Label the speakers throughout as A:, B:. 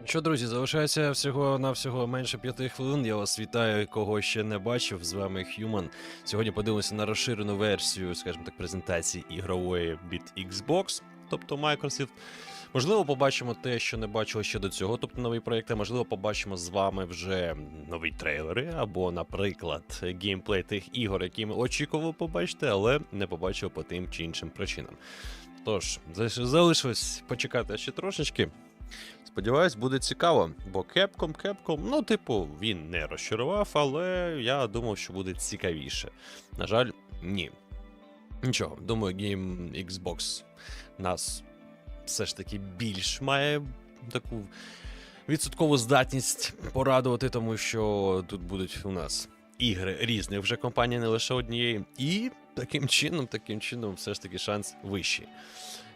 A: Що, друзі, залишається всього-навсього менше 5 хвилин. Я вас вітаю, кого ще не бачив. З вами Human. Сьогодні подивимося на розширену версію, скажімо так, презентації ігрової від Xbox, тобто Microsoft. Можливо, побачимо те, що не бачили ще до цього, тобто нові проєкти. Можливо, побачимо з вами вже нові трейлери, або, наприклад, геймплей тих ігор, які ми очікували побачити, але не побачили по тим чи іншим причинам. Тож, залишилось почекати ще трошечки. Сподіваюсь, буде цікаво, бо Capcom, ну, типу, він не розчарував, але я думав, що буде цікавіше. На жаль, ні. Нічого, думаю, Game Xbox нас все ж таки більш має таку відсоткову здатність порадувати, тому що тут будуть у нас ігри різних вже компаній, не лише однієї, і таким чином все ж таки шанс вищий.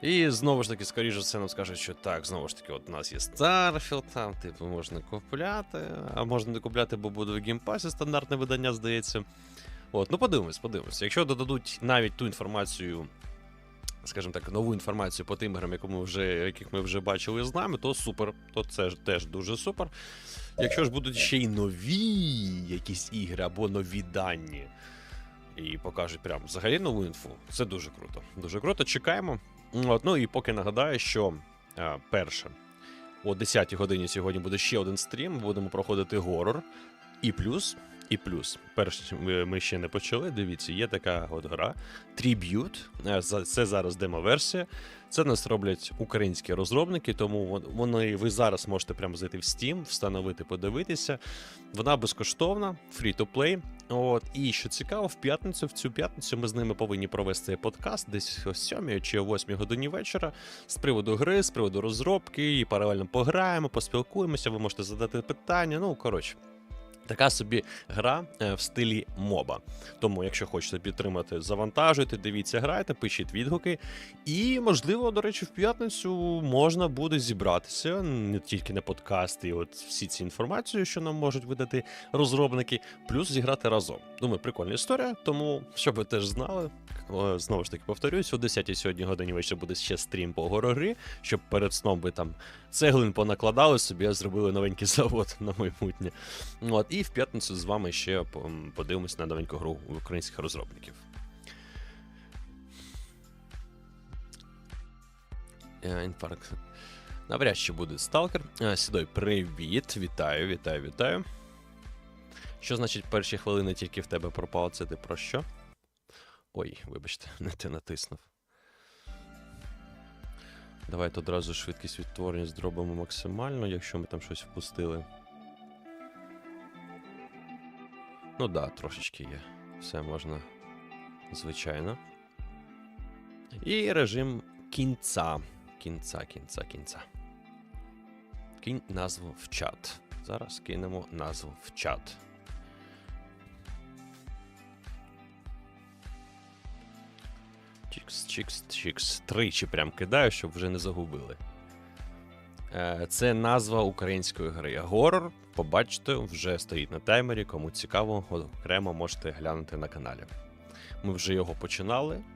A: І знову ж таки, скоріше все нам скажуть, що так, знову ж таки, от у нас є Starfield, там, типу, можна купляти, а можна не купляти, бо буде в геймпасі стандартне видання, здається. От, ну подивимось. Якщо додадуть навіть ту інформацію, скажімо так, нову інформацію по тим іграм, яких ми вже бачили з нами, то супер, то це теж дуже супер. Якщо ж будуть ще й нові якісь ігри або нові дані, і покажуть прям взагалі нову інфу, це дуже круто. Дуже круто, чекаємо. От, ну і поки нагадаю, що перше, о 10-й годині сьогодні буде ще один стрім, будемо проходити горор. І плюс, перше ми ще не почали, дивіться, є така от гра Tribute, це зараз демо-версія, це нас роблять українські розробники, тому ви зараз можете прямо зайти в Steam, встановити, подивитися. Вона безкоштовна, free-to-play. От, і що цікаво, в цю п'ятницю ми з ними повинні провести подкаст десь о 7 чи о 8 годині вечора з приводу гри, з приводу розробки, і паралельно пограємо, поспілкуємося, ви можете задати питання, ну, коротше. Така собі гра в стилі моба. Тому, якщо хочете підтримати, завантажуйте, дивіться, грайте, пишіть відгуки. І, можливо, до речі, в п'ятницю можна буде зібратися, не тільки на подкасти, от всі ці інформації, що нам можуть видати розробники, плюс зіграти разом. Думаю, прикольна історія, тому, щоб ви теж знали, знову ж таки повторюсь, о 10-й сьогодні годині вечора буде ще стрім по горогри, щоб перед сном ви там цеглин понакладали собі, а зробили новенький завод на майбутнє. От, і в п'ятницю з вами ще подивимось на новеньку гру українських розробників. Інфаркт. Навряд чи буде сталкер. Сідой, привіт, вітаю. Що значить перші хвилини тільки в тебе пропало? Це ти про що? Ой, вибачте, не те натиснув. Давайте одразу швидкість відтворення зробимо максимально, якщо ми там щось впустили. Ну да, трошечки є. Все можна, звичайно. І режим кінця. Кинь назву в чат. Зараз кинемо назву в чат. Чікс. Тричі прям кидаю, щоб вже не загубили. Це назва української гри. Горор, побачите, вже стоїть на таймері. Кому цікаво, окремо можете глянути на каналі. Ми вже його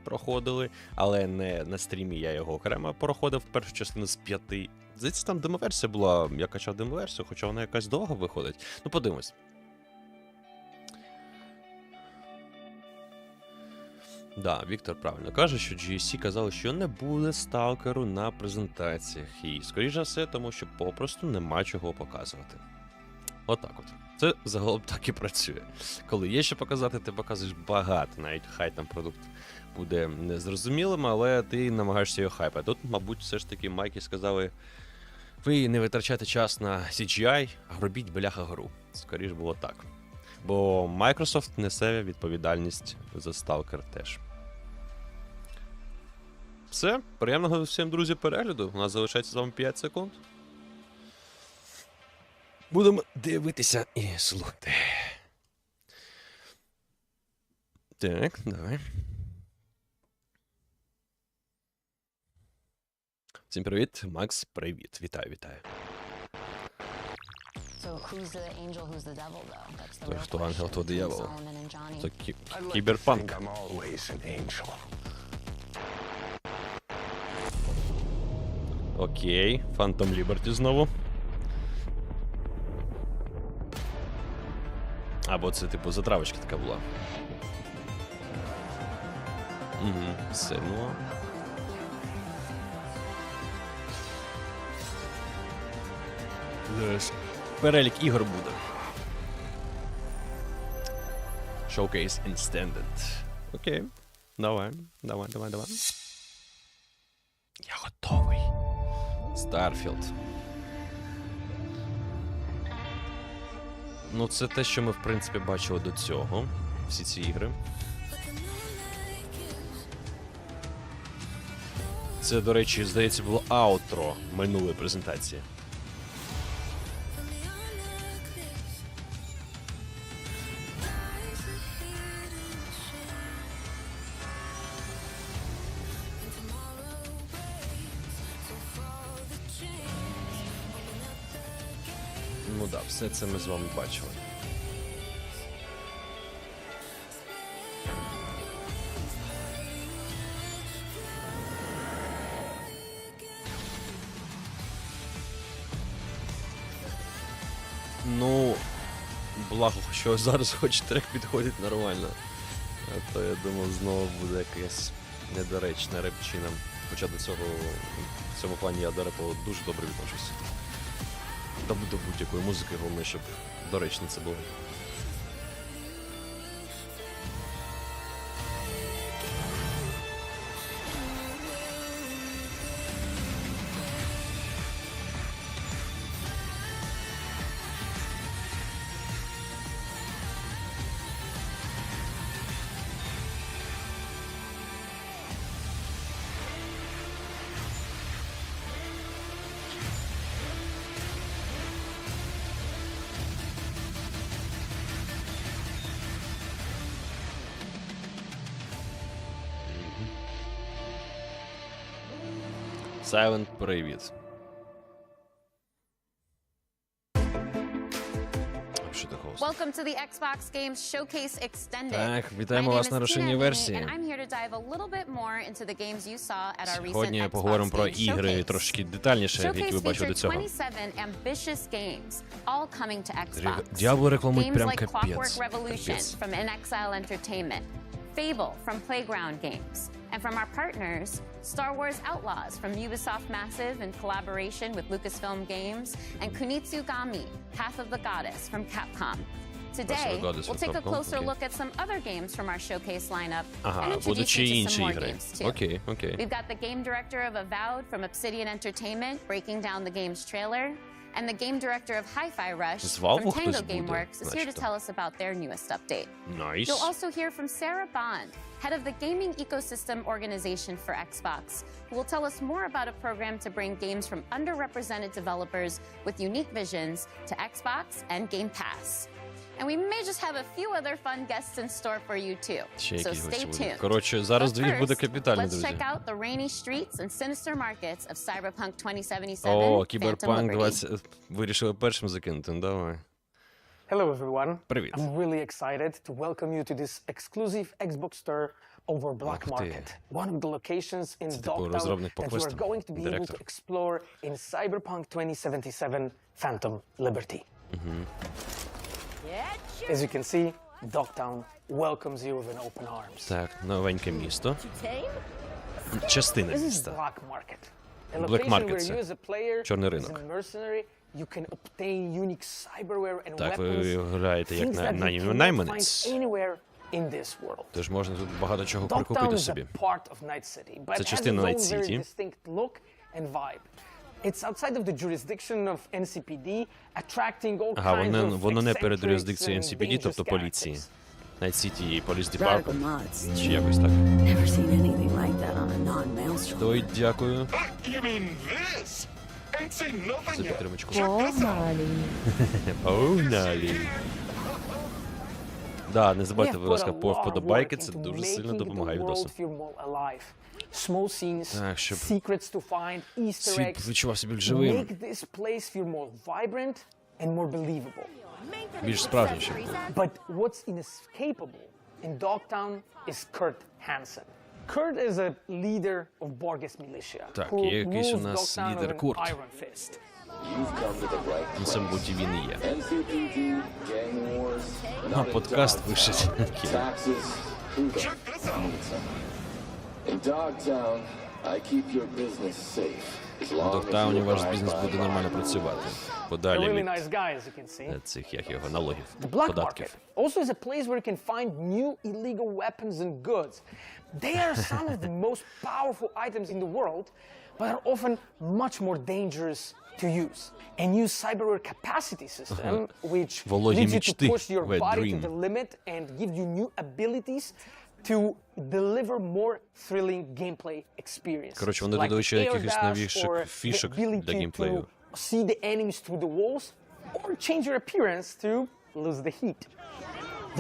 A: проходили, але не на стрімі я його окремо проходив, першу частину з 5. Здається, там демоверсія була, я качав демоверсію, хоча вона якась довго виходить. Ну, подивимось. Да, Віктор правильно каже, що GSC казали, що не буде сталкеру на презентаціях. І, скоріш за все, тому що попросту нема чого показувати. Отак от. Це загалом так і працює. Коли є що показати, ти показуєш багато. Навіть хай там продукт буде незрозумілим, але ти намагаєшся його хайпати. Тут, мабуть, все ж таки майки сказали, ви не витрачайте час на CGI, а робіть бляха гру. Скоріш було так. Бо Microsoft несе відповідальність за сталкер теж. Все, приємного всім, друзі, перегляду. У нас залишається з вами 5 секунд. Будемо дивитися і слухати. Так, давай. Всім привіт, Макс, привіт. Вітаю. Той, хто ангел, то диявол. Це кіберпанк. Окей, Phantom Liberty знову. Або це, типу, затравочка така була. Все, ну... Зараз перелік ігор буде. Showcase Extended. Окей. Давай. Я готовий. Starfield. Ну, це те, що ми, в принципі, бачили до цього. Всі ці ігри. Це, до речі, здається, було аутро минулої презентації. Ну так, все це ми з вами бачили. Ну, благо, що зараз хоч трек підходить нормально. А то я думав, знову буде якась недоречна репчина. Хоча до цього, в цьому плані я до репу дуже добре відношуся. Та до будь-якої музики, головне, щоб доречно це було. Silent, привіт. Що ти холст?
B: Welcome to the Xbox Games Showcase Extended.
A: Так, вітаємо вас на розширеній версії. Сьогодні поговоримо про ігри трошки детальніше, які ви бачили до цього. Діабло рекламують прям капець.
B: Fable from Playground Games. And from our partners, Star Wars Outlaws from Ubisoft Massive in collaboration with Lucasfilm Games, and Kunitsugami, Path of the Goddess from Capcom. Today, we'll take a closer look at some other games from our showcase lineup and introduce you to some more games too.
A: Okay.
B: We've got the game director of Avowed from Obsidian Entertainment breaking down the game's trailer, and the game director of Hi-Fi Rush from Tango Gameworks is here to tell us about their newest update.
A: Nice.
B: You'll also hear from Sarah Bond, head of the Gaming Ecosystem Organization for Xbox, who will tell us more about a program to bring games from underrepresented developers with unique visions to Xbox and Game Pass. And we may just have a few other fun guests in store for you too. So stay tuned.
A: Коротше, зараз двіг буде капітальний,
B: друзі. Let's check out the rainy streets and sinister markets of Cyberpunk 2077.
A: О, Кіберпанк 20 вирішили першим закинути. Давай.
C: Hello everyone.
A: Привіт.
C: I'm really excited to welcome you to this exclusive Xbox store over Black Market. One of the locations in Dogtown that you are going to be able to explore in Cyberpunk 2077 Phantom Liberty. As you can see, Dogtown welcomes you with an open arms.
A: Так, новеньке місто. Частина
C: This is
A: міста.
C: Black Market. A
A: Black
C: location
A: Market
C: where
A: це
C: you as a player,
A: чорний
C: as
A: ринок.
C: a mercenary, you can obtain unique cyberware and
A: Так, ви
C: weapons,
A: граєте як
C: things that you cannot
A: найманець.
C: find anywhere in this world.
A: Тож можна тут багато чого
C: Dogtown
A: прикупити
C: is
A: собі.
C: a part of Night City, but
A: Це
C: it has
A: частина
C: its
A: Night
C: own very
A: City.
C: distinct look and vibe. It's outside of the jurisdiction of NCPD, attracting all
A: Ага,
C: kinds of
A: воно не перед
C: eccentrics
A: юрисдикцією
C: and
A: NCPD, тобто
C: dangerous
A: поліції.
C: characters.
A: Night City Police
D: Radical
A: Department.
D: mods.
A: Чи якось так.
D: Never seen anything like that on a non-maelstrom.
A: Той, дякую
E: You mean this? Ain't seen nothing
A: за
E: yet.
A: підтримочку.
D: Погнали.
A: Погнали. Да, не
C: We
A: забудьте,
C: have
A: будь
C: put
A: ласка,
C: a
A: по
C: lot of
A: вподобайки,
C: work
A: це
C: into
A: дуже сильно
C: making
A: допомагає
C: the
A: відосу.
C: world feel more alive. Small scenes,
A: Так, щоб
C: secrets to find, Easter
A: світ
C: eggs,
A: відчував себе живим,
C: make this place feel more vibrant and more believable.
A: більш справжнішим.
C: But what's inescapable in Dogtown is Kurt Hansen. Kurt is a leader of Borges militia
A: Так,
C: who
A: є якийсь у
C: rules
A: нас
C: Dogtown
A: лідер
C: with an
A: Курт.
C: iron fist.
A: Це, мабуть, він і є. А, подкаст пишуть.
E: Check this out.
F: In Dogtown, I keep your business safe. As
A: У
F: long as
A: Догтауні
F: you
A: ваш
F: abide
A: бізнес
F: by
A: буде нормально
F: law.
A: працювати.
C: They're
A: Подалі
C: really
A: від
C: nice guys, you can see.
A: цих, як його, налогів,
C: The black market
A: податків.
C: also is a place where you can find new illegal weapons and goods. They are some of the most powerful items in the world, but are often much more dangerous to use. A new cyberware capacity system, which
A: Вологі
C: leads you to
A: мечти,
C: push your
A: wet
C: body
A: dream.
C: to the limit and give you new abilities to deliver more thrilling gameplay experiences.
A: Коротше, вони
C: Like
A: додають ще
C: air
A: якихось
C: dash
A: новіших
C: or the
A: фішок
C: ability
A: для геймплею.
C: to see the enemies through the walls or change your appearance to lose the heat.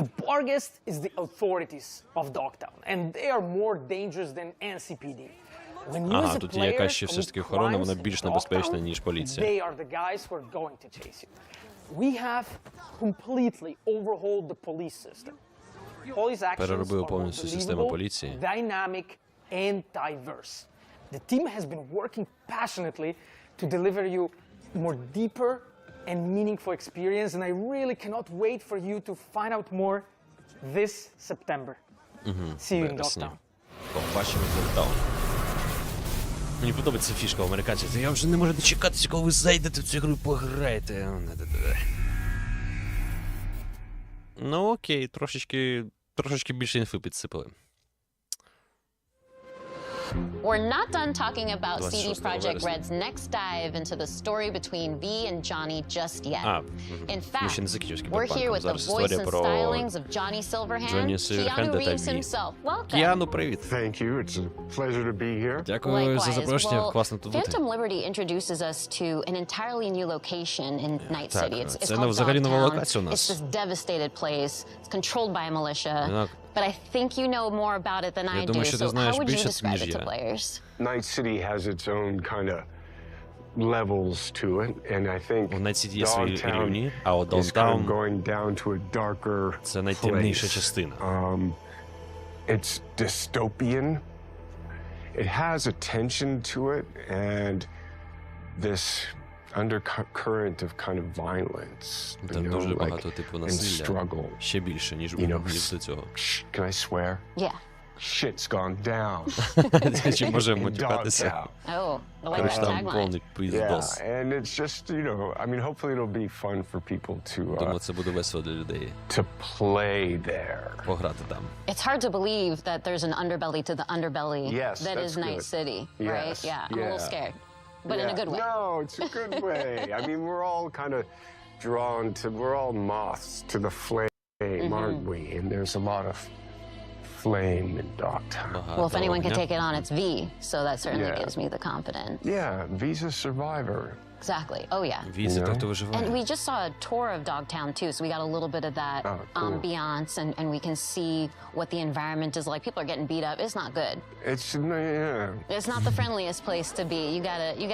C: The Barghest is the authorities of Dogtown, and they are more dangerous than NCPD. When you
A: Ага,
C: as a
A: тут є якась ще
C: player
A: все ж таки
C: commit
A: охорона, вона
C: crimes
A: більш
C: in
A: небезпечна,
C: Dogtown,
A: ніж поліція.
C: they are the guys who are going to chase you. We have completely overhauled the police system. Police actions
A: Переробили
C: are more
A: повністю систему
C: believable,
A: поліції.
C: dynamic and diverse. The team has been working passionately to deliver you more deeper and meaningful experience, and I really cannot wait for you to find out more this September. See you in
A: Вересні.
C: Dogtown.
A: Побачимо Догтаун. Мені подобається фішка у американців. Я вже не можу дочекатися, коли ви зайдете в цю гру і пограєте. Ну окей, трошечки більше інфи підсипали.
B: We're not done talking about CD
A: 26
B: Projekt
A: вересня.
B: Red's next dive into the story between V and Johnny just yet. In
A: ми ще
B: fact,
A: не закінчили з
B: we're here
A: Кіберпанком.
B: with the
A: Зараз
B: voice
A: історія
B: and
A: про
B: stylings of Johnny Silverhand,
A: Джонні Сильверхенда
B: Keanu
A: та
B: Reeves
A: Ві.
B: himself. Welcome.
A: Кіану, привіт.
G: Thank you. It's a pleasure to be here.
A: Дякую за
B: Likewise.
A: запрошення,
B: Well,
A: класно тут бути.
B: Phantom Liberty introduces us to an entirely new location in Night
A: Так,
B: City. It's
A: це
B: called
A: взагалі нова
B: Dogtown.
A: локація у
B: It's
A: нас.
B: this devastated place. It's controlled by a militia.
A: Так.
B: But I think you know more about it than I do.
A: думаю, що ти
B: So
A: знаєш
B: how would you
A: більше,
B: describe
A: ніж
B: it to
A: я.
B: players?
G: Night City has its own kind of levels to it, and I think
A: У Night City є свої
G: Dogtown
A: рівні, а от
G: is kind of
A: Dogtown
G: going down to a darker
A: це найтемніша
G: place.
A: частина.
G: It's dystopian. It has a tension to it, and this undercurrent of kind of violence,
A: Там дуже
G: like,
A: багато типу
G: and
A: насилля.
G: struggle.
A: Ще більше, ніж
G: You know,
A: ніж до цього.
G: Can I swear?
B: Yeah.
G: Shit's gone down.
A: Чи можемо
G: in
A: матюкатися?
G: Dogtown.
B: Oh, I like
A: Коротше,
B: that
A: там
B: tagline.
A: повний
G: Yeah,
A: пиздос.
G: and it's just, you know, I mean, hopefully it'll be fun for people
A: Думаю, це буде весело для людей
G: to play there.
A: пограти там.
B: It's hard to believe that there's an underbelly to the underbelly
G: Yes,
B: that is
G: that's
B: Night
G: good.
B: City, right?
G: Yes,
B: Yeah, I'm a little
G: yeah.
B: scared, but in a good way.
G: No, it's a good way. I mean, we're all kind of drawn to, we're all moths to the flame, aren't we? And there's a lot of flame in Dogtown.
B: Well, if anyone can
A: Багато
B: take it on, it's V, so that certainly
G: Yeah.
B: gives me the confidence.
G: Yeah, Visa survivor.
B: Exactly. Oh, yeah.
A: Віза,
G: You
A: той,
G: know?
A: хто
B: And
A: виживає.
B: we just saw a tour of Dogtown, too, so we got a little bit of that
G: Oh, cool.
B: ambiance, and we can see what the environment is like. People are getting beat up. It's not good.
G: It's, yeah.
B: It's not the friendliest place to be. You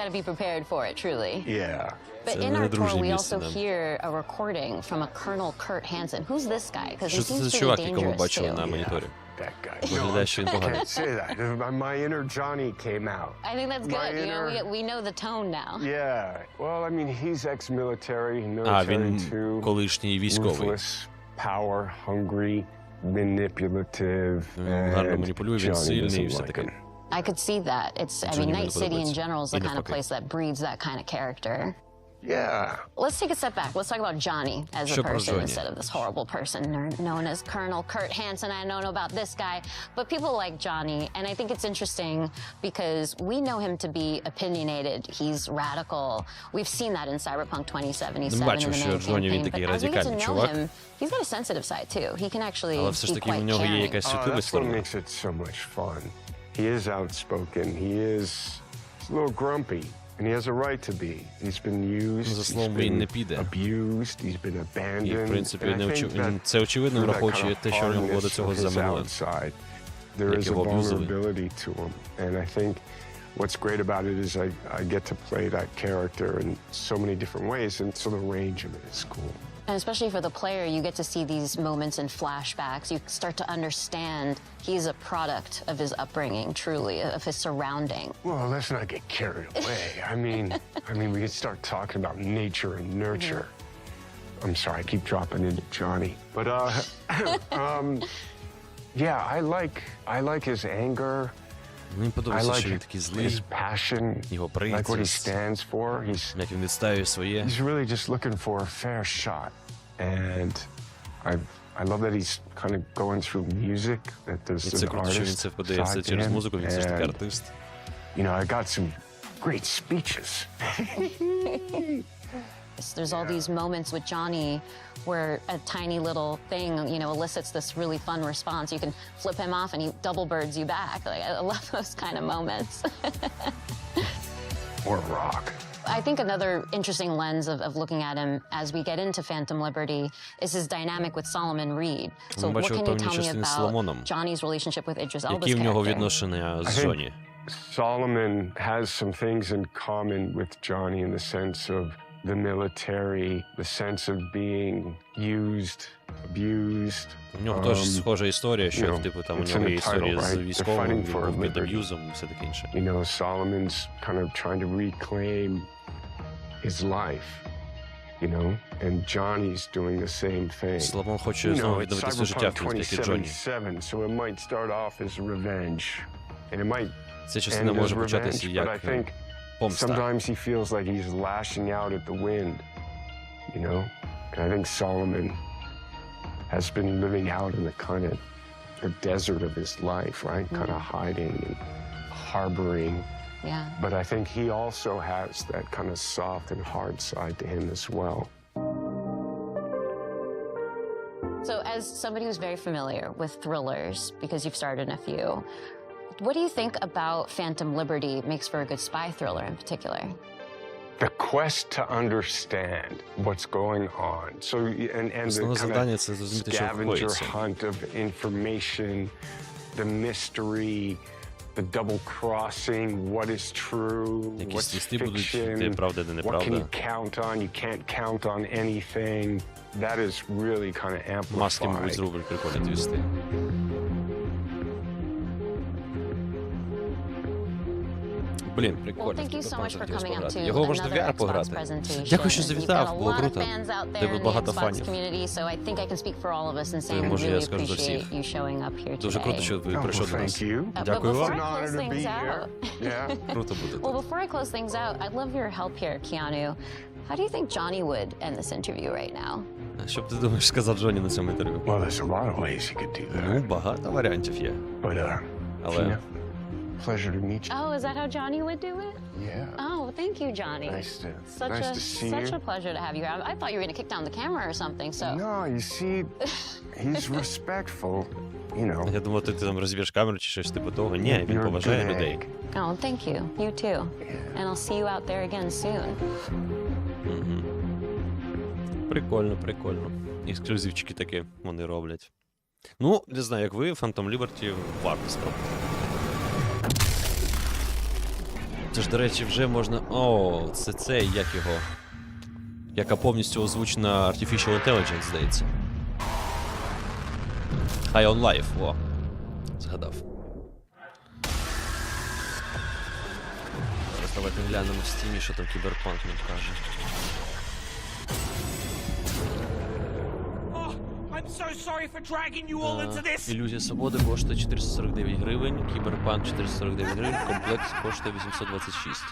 B: gotta be prepared for it, truly.
G: Yeah.
B: But
A: Це
B: in
A: не
B: our tour,
A: дружнє
B: we
A: місце
B: also
A: нам.
B: hear a recording from a Colonel Kurt Hansen. Who's this guy? Because he
A: Що це
B: seems
A: за
B: pretty
A: чувак, якого
B: dangerous,
A: бачили
B: too.
A: на моніторі?
G: That guy.
A: Виглядає, що він
G: I
A: поганий.
G: can't say that. My inner Johnny came out.
B: I think that's
G: My
B: good. You know,
G: inner-
B: we know the tone now.
G: Yeah. Well, I mean, he's ex-military,
A: А,
G: military
A: він
G: too.
A: колишній військовий.
G: Ruthless, power hungry, manipulative.
A: гарно
G: and
A: маніпулює, він
G: Johnny
A: сильний і
G: doesn't
A: все
G: like
A: таке.
G: him.
B: I could see that. It's, I mean,
A: Johnny
B: Night City in
A: подобається.
B: general is the
A: І
B: kind of
A: навпаки.
B: place that breeds that kind of character.
G: Yeah.
B: Let's take a step back. Let's talk about Johnny as a
A: Що про
B: person
A: Джонні?
B: instead of this horrible person known as Colonel Kurt Hansen. I don't know about this guy, but people like Johnny, and I think it's interesting because we know him to be opinionated. He's radical. We've seen that in Cyberpunk 2077
A: бачив,
B: in the
A: що
B: main
A: Джонні, він
B: campaign.
A: такий
B: But as we get to
A: радикальний
B: know
A: чувак.
B: him, he's got a sensitive side too. He can actually
A: Але все ж
B: be
A: таки в
B: quite
A: нього є
B: caring.
A: якась
G: Oh,
A: чутлива
G: that's what
A: сторона.
G: makes it so much fun. He is outspoken. He's a little grumpy. And he has a right to be. He's been used,
A: За
G: he's
A: словом він
G: been
A: не піде.
G: abused, he's been abandoned.
A: І, в принципі,
G: And I
A: не
G: think
A: він це очевидно,
G: through that
A: враховуючи
G: kind of
A: те, що в нього було до
G: hardness
A: цього
G: of his
A: заминули.
G: outside, there
A: Як
G: is a
A: його аб'юзили.
G: vulnerability to him. And I think what's great about it is I get to play that character in so many different ways, and so the range of it is cool.
B: And especially for the player, you get to see these moments in flashbacks. You start to understand he's a product of his upbringing, truly, of his surrounding.
G: Well, let's not get carried away. I mean, we could start talking about nature and nurture. I'm sorry, I keep dropping into Johnny. But, yeah, I like his anger.
A: Мені
G: I
A: подобається,
G: like
A: що він такий
G: his
A: злий,
G: passion,
A: його
G: like what he
A: прийняття,
G: stands for.
A: як він відстоює своє.
G: He's really just looking for a fair shot. And I love that he's kind of going through music, that
A: І
G: there's
A: це
G: an
A: круто, що він
G: artist
A: це подається
G: side to
A: через
G: him.
A: музику, він все ж таки
G: And,
A: артист.
G: you know, I got some great speeches.
B: There's all these moments with Johnny where a tiny little thing, you know, elicits this really fun response. You can flip him off and he double birds you back. Like, I love those kind of moments.
G: Or rock.
B: I think another interesting lens of looking at him as we get into Phantom Liberty is his dynamic with Solomon Reed. So what
A: бачив
B: can you
A: певні
B: tell me
A: частини з
B: about
A: Соломоном.
B: Johnny's relationship with Idris Elba's
A: Які в нього
B: character?
A: відношення з
G: I think
A: Джоні?
G: Solomon has some things in common with Johnny in the sense of the military, the sense of being used, abused.
A: У нього теж схожа історія,
G: you
A: що
G: know,
A: типу там у
G: it's
A: нього
G: in
A: є
G: the
A: історія
G: title,
A: з
G: right? They're
A: військовим,
G: fighting
A: він
G: for
A: був під
G: liberty.
A: аб'юзом і все таке інше.
G: You know, Solomon's kind of trying to reclaim his life, you know, and Johnny's doing the same thing.
A: Соломон хоче
G: You know,
A: знову
G: it's
A: відновити своє життя,
G: Cyberpunk
A: в як і Джоні.
G: 2077, so it might start off as revenge, and it might
A: Ця частина
G: end as
A: може початися
G: revenge, but I
A: як
G: think
A: помста.
G: sometimes he feels like he's lashing out at the wind, you know? And I think Solomon has been living out in the kind of the desert of his life, right? Kind of hiding and harboring.
B: Yeah.
G: But I think he also has that kind of soft and hard side to him as well.
B: So as somebody who's very familiar with thrillers, because you've starred in a few, what do you think about Phantom Liberty makes for a good spy thriller in particular?
G: The quest to understand what's going on. So and the
A: Основне
G: kind
A: завдання це
G: of
A: зрозуміти, що
G: scavenger
A: вкоїться.
G: hunt of information, the mystery, the double crossing, what is true,
A: Якісь
G: what's
A: листи будуть,
G: fiction,
A: де правда, де
G: what can
A: неправда.
G: you count on, you can't count on anything. That is really kind of
A: Маски, мабуть,
G: amplified.
A: зроблять прикольні твісти. Блін, прикольно.
B: Well, thank you so much for coming up to
A: Його можна в
B: another
A: VR
B: Xbox
A: пограти.
B: presentation.
A: Дякую, що
B: You've got
A: завітав,
B: a
A: було
B: lot of
A: круто.
B: fans out there
A: Тебе
B: in the
A: багато
B: Xbox
A: фанів.
B: community, so I think I can speak for all of us in saying we
A: може, я
B: really
A: скажу за
B: appreciate
A: всіх.
B: you showing up here
A: Дуже круто, що
B: today.
A: ви
G: Oh,
A: прийшов
G: well,
A: до нас.
G: thank you.
B: But
A: Дякую
B: before
A: вам.
B: I close
G: Honor to
B: things
G: be
B: out,
G: here. Yeah.
A: Круто буде
B: well,
A: тут.
B: before I close things out, I'd love your help here, Keanu. How do you think Johnny would end this interview right now?
A: Що б ти думаєш, сказав Джоні на цьому інтерв'ю?
G: Well, there's a lot of ways you could do
A: Ну,
G: that.
A: багато варіантів є.
G: But
A: Але
G: Tina, pleasure to meet you.
B: Oh, is that how Johnny would do it?
G: Yeah.
B: Oh, thank you, Johnny.
G: Nice
B: Such
G: to see
B: such
G: you.
B: a pleasure to have you here. I thought you were going to kick down the camera or something. So
G: No, you see, he's respectful, you know.
A: Я думав, ти там розіб'єш камеру чи щось типу того. Ні, він
G: You're a
A: поважає
G: good
A: людей.
G: egg.
B: oh, thank you. You too. And I'll see you out there again soon.
A: Мгм. Прикольно, прикольно. Ексклюзивчики такі вони роблять. Ну, не знаю, як ви, Phantom Liberty варто спробувати. Це ж, до речі, вже можна... О, це цей, як його... Яка повністю озвучена Artificial Intelligence, здається. High on Life, о. Згадав. Зараз давайте глянемо в стімі, що там Кіберпанк нам каже.
E: I'm so sorry for dragging you all into this.
A: Ілюзія свободи коштує 449 гривень, Кіберпанк 449 гривень, комплект коштує 826.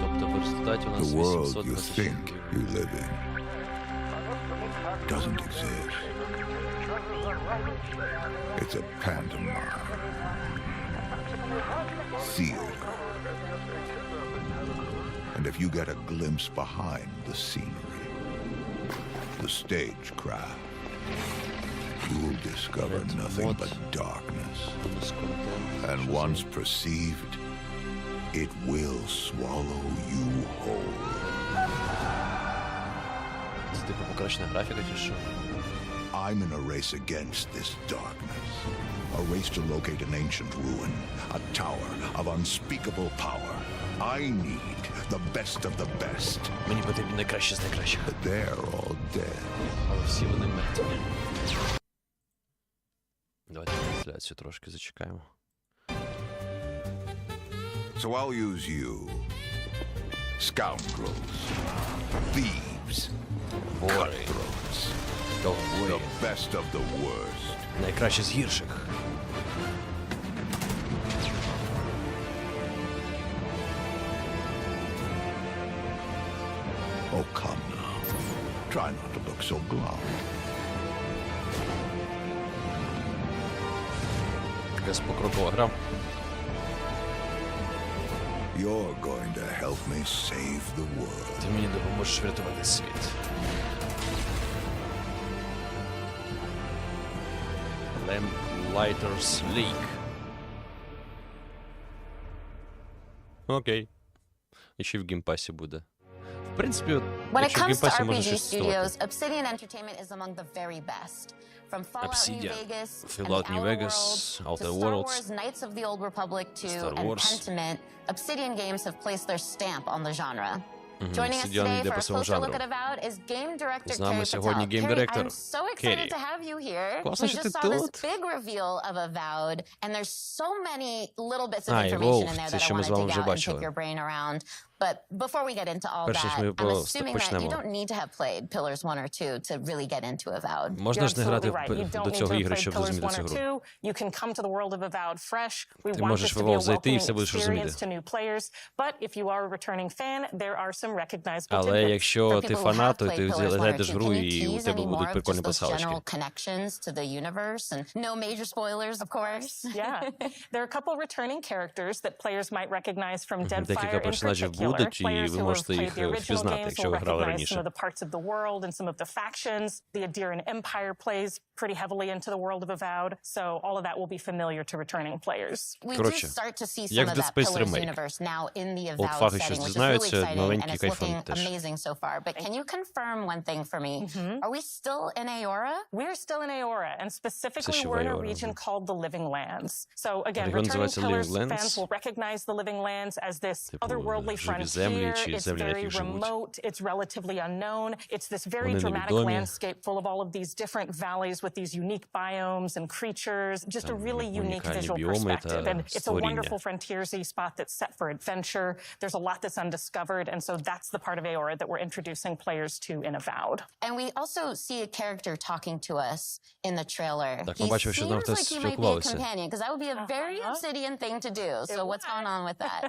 A: Тобто в результаті у нас
H: The world you
A: 826
H: think
A: гривень.
H: you live in doesn't exist. It's a pantomime. Theater. And if you get a glimpse behind the scenery, the stagecraft, you'll discover nothing but darkness.
A: Бонус контент.
H: And once perceived, it will swallow you whole.
A: Це типу покращена графіка чи що?
H: I'm in a race against this darkness. A race to locate an ancient ruin, a tower of unspeakable power. I need the best of the best.
A: Мені потрібно найкраще з найкращих.
H: But they're all dead.
A: Але всі вони мертві. Давайте трансляцію трошки зачекаємо.
H: So I'll use you. Scoundrels. Thieves. Cutthroats. The best of the worst.
A: Найкраще з гірших.
H: Oh, come now. Try not to look so glum.
A: Така спокрокова гра.
H: You're going to help me save the world.
A: Ти мені допоможеш врятувати світ. Lamplighters League. Окей. І ще в геймпасі буде. В принципі,
B: When it
A: якщо в
B: comes to
A: геймпасі можна
B: RPG
A: щось
B: studios,
A: тестувати.
B: Obsidian Entertainment is among the very best. From Fallout New
A: Obsidian,
B: Vegas,
A: Fallout
B: and
A: New
B: the Outer
A: Vegas,
B: Worlds,
A: Outer
B: to Star
A: Worlds,
B: Wars Knights of the Old Republic 2,
A: Star
B: and
A: Wars.
B: Pentiment, Obsidian Games have placed their stamp on the genre. Joining us
A: Obsidian
B: today
A: йде
B: for
A: по
B: a
A: своєму
B: closer look
A: жанру.
B: at Avowed is game director
A: З нами
B: Carrie
A: сьогодні
B: Patel.
A: гейм-директор
B: Carrie, I'm so excited
A: Керрі.
B: to have you here.
A: Класно,
B: We
A: що
B: just
A: ти
B: saw this
A: тут.
B: big reveal of Avowed, and there's so many little bits of
A: А, і
B: information
A: Wolf,
B: in there
A: це
B: that I
A: що ми
B: want
A: з
B: to
A: вами
B: dig
A: вже
B: out and
A: бачили.
B: pick your brain around. But before we get into all
A: Перш ніж
B: that,
A: ми
B: I'm assuming that
A: почнемо.
B: you don't need to have played Pillars 1 or 2 to really get into Avowed.
A: Можна ж не грати до цього ігри,
I: щоб
A: щоб зрозуміти цю гру.
I: You can come to the world of Avowed fresh. We
A: Ти
I: want
A: можеш
I: this
A: в
I: to be a
A: WoW зайти і все
I: welcoming
A: будеш
I: experience
A: розуміти.
I: to new players. But if you are a returning fan, there are some recognizable
A: Але
I: tidbits.
A: якщо
B: For
A: ти
B: people who
A: фанат,
B: have
A: то
B: played
A: ти
B: Pillars 1 or
A: зайдеш
B: 2,
A: в гру
B: can you
A: і у
B: tease
A: тебе
B: any more
A: будуть
B: of
A: прикольні
B: just those
A: пасхалочки.
B: general connections to the universe and no major spoilers, of course?
I: Yeah. There are a couple returning characters that players might recognize from Deadfire
A: Декілька
I: in
A: персонажів
I: particular.
A: будуть, і
I: Players
A: ви
I: who have
A: можете
I: played
A: їх
I: the original
A: впізнати,
I: games
A: якщо
I: will
A: ви грали
I: recognize some
A: раніше.
I: of the parts of the world and some of the factions. The Adirian Empire plays pretty heavily into the world of Avowed, so all of that will be familiar to returning players.
B: We do
A: Коротше,
B: start to see some
A: як
B: of
A: Dead
B: that
A: Space
B: Pillars
A: Remake.
B: universe now in the
A: От
B: Avowed
A: фахи
B: setting,
A: щось
B: which is really
A: дізнаються,
B: exciting and
A: новенький
B: it's
A: кайфан
B: looking
A: теж.
B: amazing so far. But can you confirm one thing for me? Are we still in Aora?
I: We're still in Aora, and specifically
A: ще в
I: we're in a
A: Aora,
I: region
A: да.
I: called the Living Lands. So again,
A: Регіон
I: returning
A: називається
I: Pillars
A: Living Lands.
I: fans will recognize the Living Lands as this
A: Типу,
I: otherworldly
A: живі землі
I: frontier.
A: чи
I: It's
A: землі, на
I: very
A: яких живуть.
I: remote. It's relatively unknown. It's this very
A: Вони
I: dramatic
A: невідомі.
I: landscape full of all of these different valleys with these unique biomes and creatures. Just a
A: Там
I: really unique
A: унікальні
I: visual
A: біоми
I: perspective.
A: та
I: And it's a
A: створіння.
I: wonderful frontiersy spot that's set for adventure. There's a lot that's undiscovered, and so that's the part of Aora that we're introducing players to in Avowed.
B: And we also see a character talking to us in the trailer.
A: Так,
B: He
A: ми бачимо, що там
B: seems
A: хтось
B: like he might be a
A: спілкувався.
B: companion, because that would be a very Obsidian thing to do. So what's going on with that?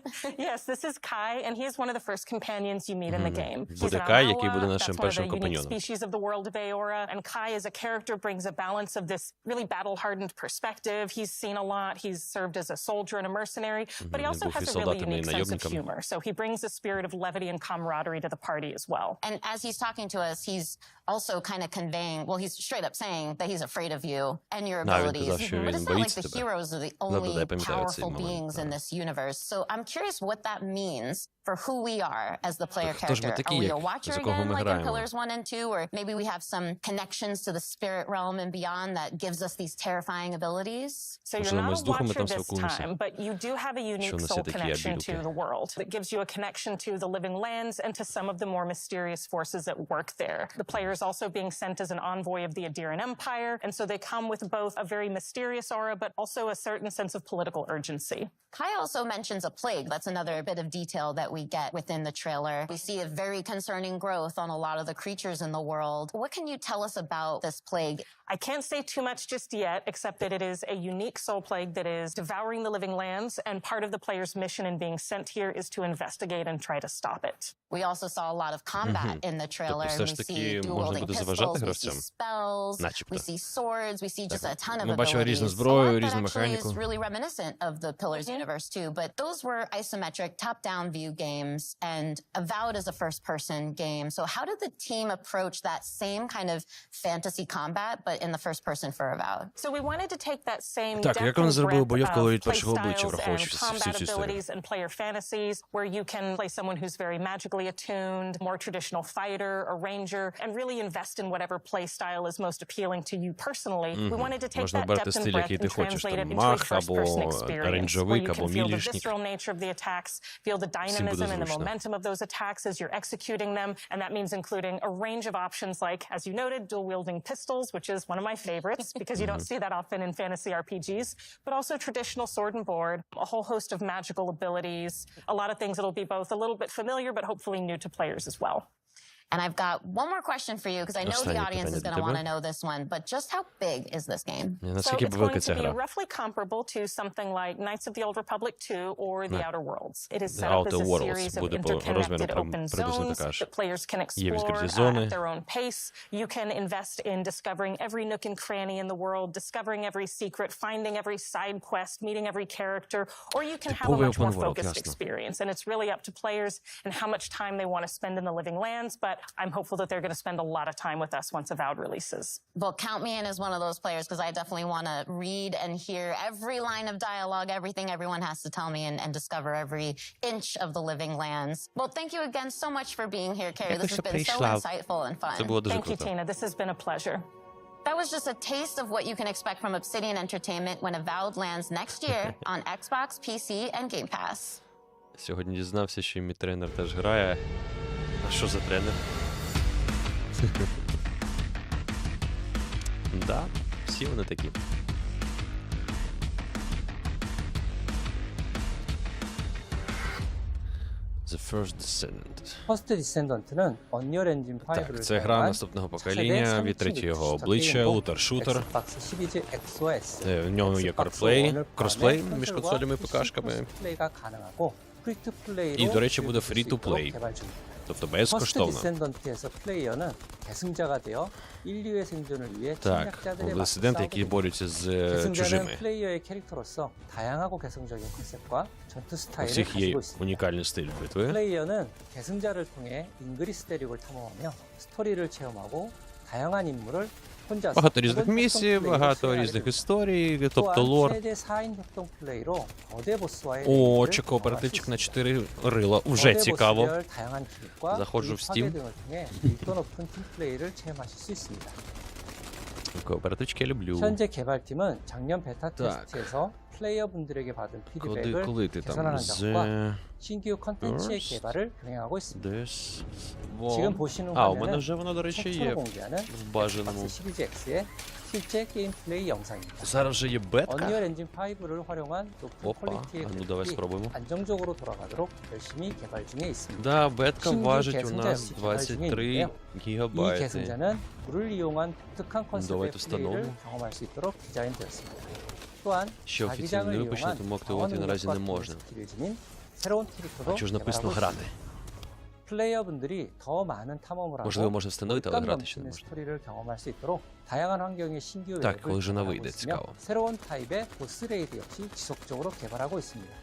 I: Yes, this is Kai, and he is one of the first companions you meet in the game. He's
A: Буде
I: an
A: Кай, який
I: Arawa,
A: буде
I: that's
A: нашим
I: one of
A: першим
I: the unique
A: компаньйоном.
I: species of the world of Aora, and Kai as a character brings a balance of this really battle-hardened perspective. He's seen a lot. He's served as a soldier and a mercenary, but he also
A: був і
I: has a really
A: солдатом, і
I: unique sense of
A: наємником.
I: humor. So he brings a spirit of levity and camaraderie to the party as well.
B: And as he's talking to us, he's also kind of conveying, well, he's straight up saying that he's afraid of you and your
A: Да, він
B: abilities.
A: казав, що
B: But
A: він
B: it's not like
A: боїться
B: the
A: тебе.
B: heroes are the
A: Да-да-да,
B: only
A: я пам'ятаю цей
B: powerful
A: момент,
B: beings in
A: да.
B: this universe. So I'm curious what that means for who we are as the player
A: хто ж ми
B: character.
A: такі,
B: Are we a
A: як-
B: watcher
A: за кого
B: again,
A: ми
B: like in
A: граємо?
B: Pillars 1 and 2? Or maybe we have some connections to the spirit realm and beyond that gives us these terrifying abilities?
I: So you're
A: Можливо, ми
I: not
A: з
I: a
A: духами
I: watcher
A: там
I: this
A: спілкуємося.
I: time, but you do have a
A: Що
I: unique
A: у нас
I: soul
A: є такі
I: connection to
A: ability.
I: the world that gives you a connection to the living lands and to some of the more mysterious forces at work there. The player is also being sent as an envoy of the Adirian Empire, and so they come with both a very mysterious aura, but also a certain sense of political urgency.
B: Kai also mentions a plague. That's another bit of detail that we get within the trailer. We see a very concerning growth on a lot of the creatures in the world. What can you tell us about this plague?
I: I can't say too much just yet, except that it is a unique soul plague that is devouring the living lands, and part of the player's mission in being sent here is to investigate and try to stop it.
B: We also saw a lot of combat in the trailer.
A: Тобто все
B: We
A: ж таки
B: see
A: можна
B: dual-wielding
A: буде заважати
B: pistols, we see
A: гравцям?
B: spells,
A: Начебто.
B: we see swords, we see just a ton of
A: Ми бачили різну
B: abilities.
A: зброю,
B: A lot that
A: різну
B: actually
A: механіку.
B: is really reminiscent of the Pillars universe too, but those were isometric top-down view games, and Avowed is a first-person game. So how did the team approach that same kind of fantasy combat, but but in the first person for Avowed.
I: So we wanted to take that same
A: Так, як вони зробили бойовку від першого обличчя,
I: playstyles and
A: враховуючи всю
I: combat
A: цю історію?
I: abilities and player fantasies, where you can play someone who's very magically attuned, more traditional fighter or ranger, and really invest in whatever play style is most appealing to you personally. We wanted to take
A: Можна
I: that
A: брати
I: depth and
A: стиль,
I: breadth
A: який ти
I: and
A: хочеш,
I: translate it
A: там
I: into a
A: маг
I: first-person
A: або
I: experience, where
A: рейнджовик
I: you
A: або
I: can feel the
A: мілішник.
I: visceral nature of the attacks, feel the
A: Всім буде
I: dynamism and the
A: зручно.
I: momentum of those attacks as you're executing them, and that means including a range of options like, as you noted, dual-wielding pistols, which is one of my favorites because you don't see that often in fantasy RPGs, but also traditional sword and board, a whole host of magical abilities, a lot of things that'll be both a little bit familiar but hopefully new to players as well.
B: And I've got one more question for you because I know the
A: Останнє
B: audience is
A: питання
B: going to
A: для
B: want to
A: тебе.
B: know this one, but just how big is this game?
A: Ні,
I: So
A: наскільки
I: it's going
A: велика
I: to
A: ця
I: be
A: гра?
I: roughly comparable to something like Knights of the Old Republic 2 or The Outer Worlds. It is
A: The
I: set up as
A: Outer
I: a
A: Worlds
I: series of
A: буде по розміру
I: interconnected open
A: приблизно
I: zones
A: така ж.
I: that players can
A: Є відкриті
I: explore
A: зони.
I: at their own pace. You can invest in discovering every nook and cranny in the world, discovering every secret, finding every side quest, meeting every character, or you can have a
A: Типовий
I: much more
A: open world,
I: focused
A: ясно.
I: experience. And it's really up to players and how much time they want to spend in the living lands, but I'm hopeful that they're going to spend a lot of time with us once Avowed releases.
B: Well, count me in as one of those players because I definitely want to read and hear every line of dialogue, everything everyone has to tell me, and discover every inch of the living lands. Well, thank you again so much for being here, Carrie. This has been so insightful and fun.
A: Це було дуже
I: Thank you,
A: круто.
I: Tina. This has been a pleasure.
B: That was just a taste of what you can expect from Obsidian Entertainment when Avowed lands next year on Xbox, PC, and Game Pass.
A: Сьогодні дізнався, що і мій тренер теж грає. А що за тренер? Да, всі вони такі. The First Descendant.
J: 퍼스트 디센던트는 언리얼 엔진 5를
A: Так, це гра наступного покоління від третього обличчя, лутер-шутер.
J: 엑스박스 시리즈 X, S.
A: В ньому є кросплей між консолями і ПК-шками.
J: 플레이가 가능하고 프리-투-플레이로
A: І, до речі, буде
J: 즐길 수 있도록
A: free-to-play.
J: 개발 중입니다.
A: Тобто
J: 퍼스트
A: безкоштовно.
J: 디센던트에서 플레이어는 계승자가 되어 인류의 생존을 위해
A: Так,
J: 침략자들의 맞서
A: дисиденти, які
J: 싸우게
A: борються з
J: 계승자는
A: чужими.
J: 플레이어의 캐릭터로서 다양하고 개성적인 컨셉과 전투
A: У
J: 스타일을
A: всіх є
J: 가지고 있습니다.
A: унікальний стиль битви.
J: 플레이어는 계승자를 통해 잉그리스 대륙을 탐험하며 스토리를 체험하고 다양한 인물을 혼자서
A: Багато різних
J: 혹은
A: місій,
J: 협동 플레이로
A: багато
J: 수행하게
A: різних
J: 됩니다.
A: історій, тобто
J: 또한
A: лор.
J: 최대 4인 협동 플레이로 거대 보스와의
A: О,
J: 대결을
A: чи
J: 경험할
A: кооперативчик
J: 수
A: на
J: 있습니다.
A: 4 рила. Уже
J: 거대
A: цікаво.
J: 보스별 다양한 기믹과
A: Заходжу в
J: 기믹
A: Steam.
J: 파괴 등을 통해 밀도 높은 팀 플레이를 체험하실 수 있습니다.
A: Кооперативчики я люблю.
J: 현재 개발팀은 작년 베타
A: Так.
J: 테스트에서 플레이어분들에게 받은
A: Коли
J: 피드백을
A: ти там
J: 개선하는
A: з
J: 점과 신규 컨텐츠의
A: First.
J: 개발을 병행하고 있습니다.
A: десь.
J: 지금 보시는
A: А, у мене
J: 화면은
A: вже воно, до речі,
J: 최초로
A: є
J: 공개하는
A: в бажаному.
J: 엑스박스 시리즈 X의 실제 게임 플레이 영상입니다.
A: Зараз вже є бетка.
J: 언리얼 엔진 5를 활용한 높은
A: Опа,
J: 퀄리티의
A: а ну давай
J: 그래픽이
A: спробуємо.
J: 안정적으로 돌아가도록 열심히 개발 중에 있습니다.
A: Да, бетка
J: 신규
A: важить у
J: 계승자
A: нас
J: 역시 개발 중에
A: 23
J: 있는데요. 이
A: гігабайти.
J: 계승자는 물을 이용한 독특한 컨셉의
A: давайте
J: 플레이를
A: встановимо.
J: 경험할 수 있도록 디자인되었습니다. 또한
A: Ще офіційно
J: 자기장을
A: не випущено,
J: 이용한
A: тому активувати наразі не можна.
J: 스킬을 지닌 새로운 캐릭터도
A: А чого ж написано
J: 개발하고
A: грати?
J: 있습니다. 플레이어분들이 더 많은 탐험을
A: Можливо,
J: 하고
A: можна встановити, але
J: 몰감
A: грати ще не
J: 넘치는
A: можна.
J: 스토리를 경험할 수 있도록 다양한 환경의 신규
A: Так,
J: 웹을
A: коли вже
J: 개발하고
A: вийде,
J: 있으며
A: цікаво.
J: 새로운 타입의 보스 레이드 역시 지속적으로 개발하고 있습니다.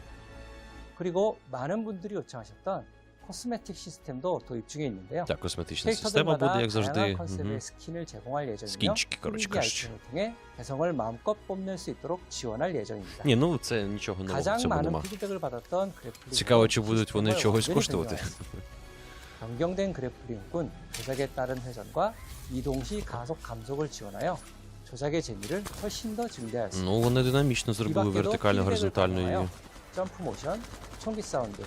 J: 그리고 많은 분들이 요청하셨던 코스메틱 시스템도 도입 중에 있는데요.
A: Так, косметична система буде,
J: 캐릭터들마다
A: як завжди.
J: 다양한 컨셉의
A: Мгм.
J: 스킨을 제공할 예정이며
A: 스킨치기, коротше
J: 3D
A: кажучи.
J: 아이템을 통해 개성을 마음껏 뽐낼 수 있도록 지원할 예정입니다.
A: Ні, ну це нічого нового в
J: 가장
A: цьому
J: 많은
A: нема.
J: 피드백을 받았던 그래플링
A: цікаво, чи будуть вони чогось коштувати.
J: 변경된 그래플링은 조작에 따른 회전과 이동 시 가속 감속을 지원하여 조작의 재미를 훨씬 더 증대할 수 있습니다.
A: Ну, вони динамічно зробили
J: 이 밖에도
A: вертикально
J: 피드백을
A: горизонтально
J: 반영하여
A: її.
J: 점프 모션, 총기 사운드,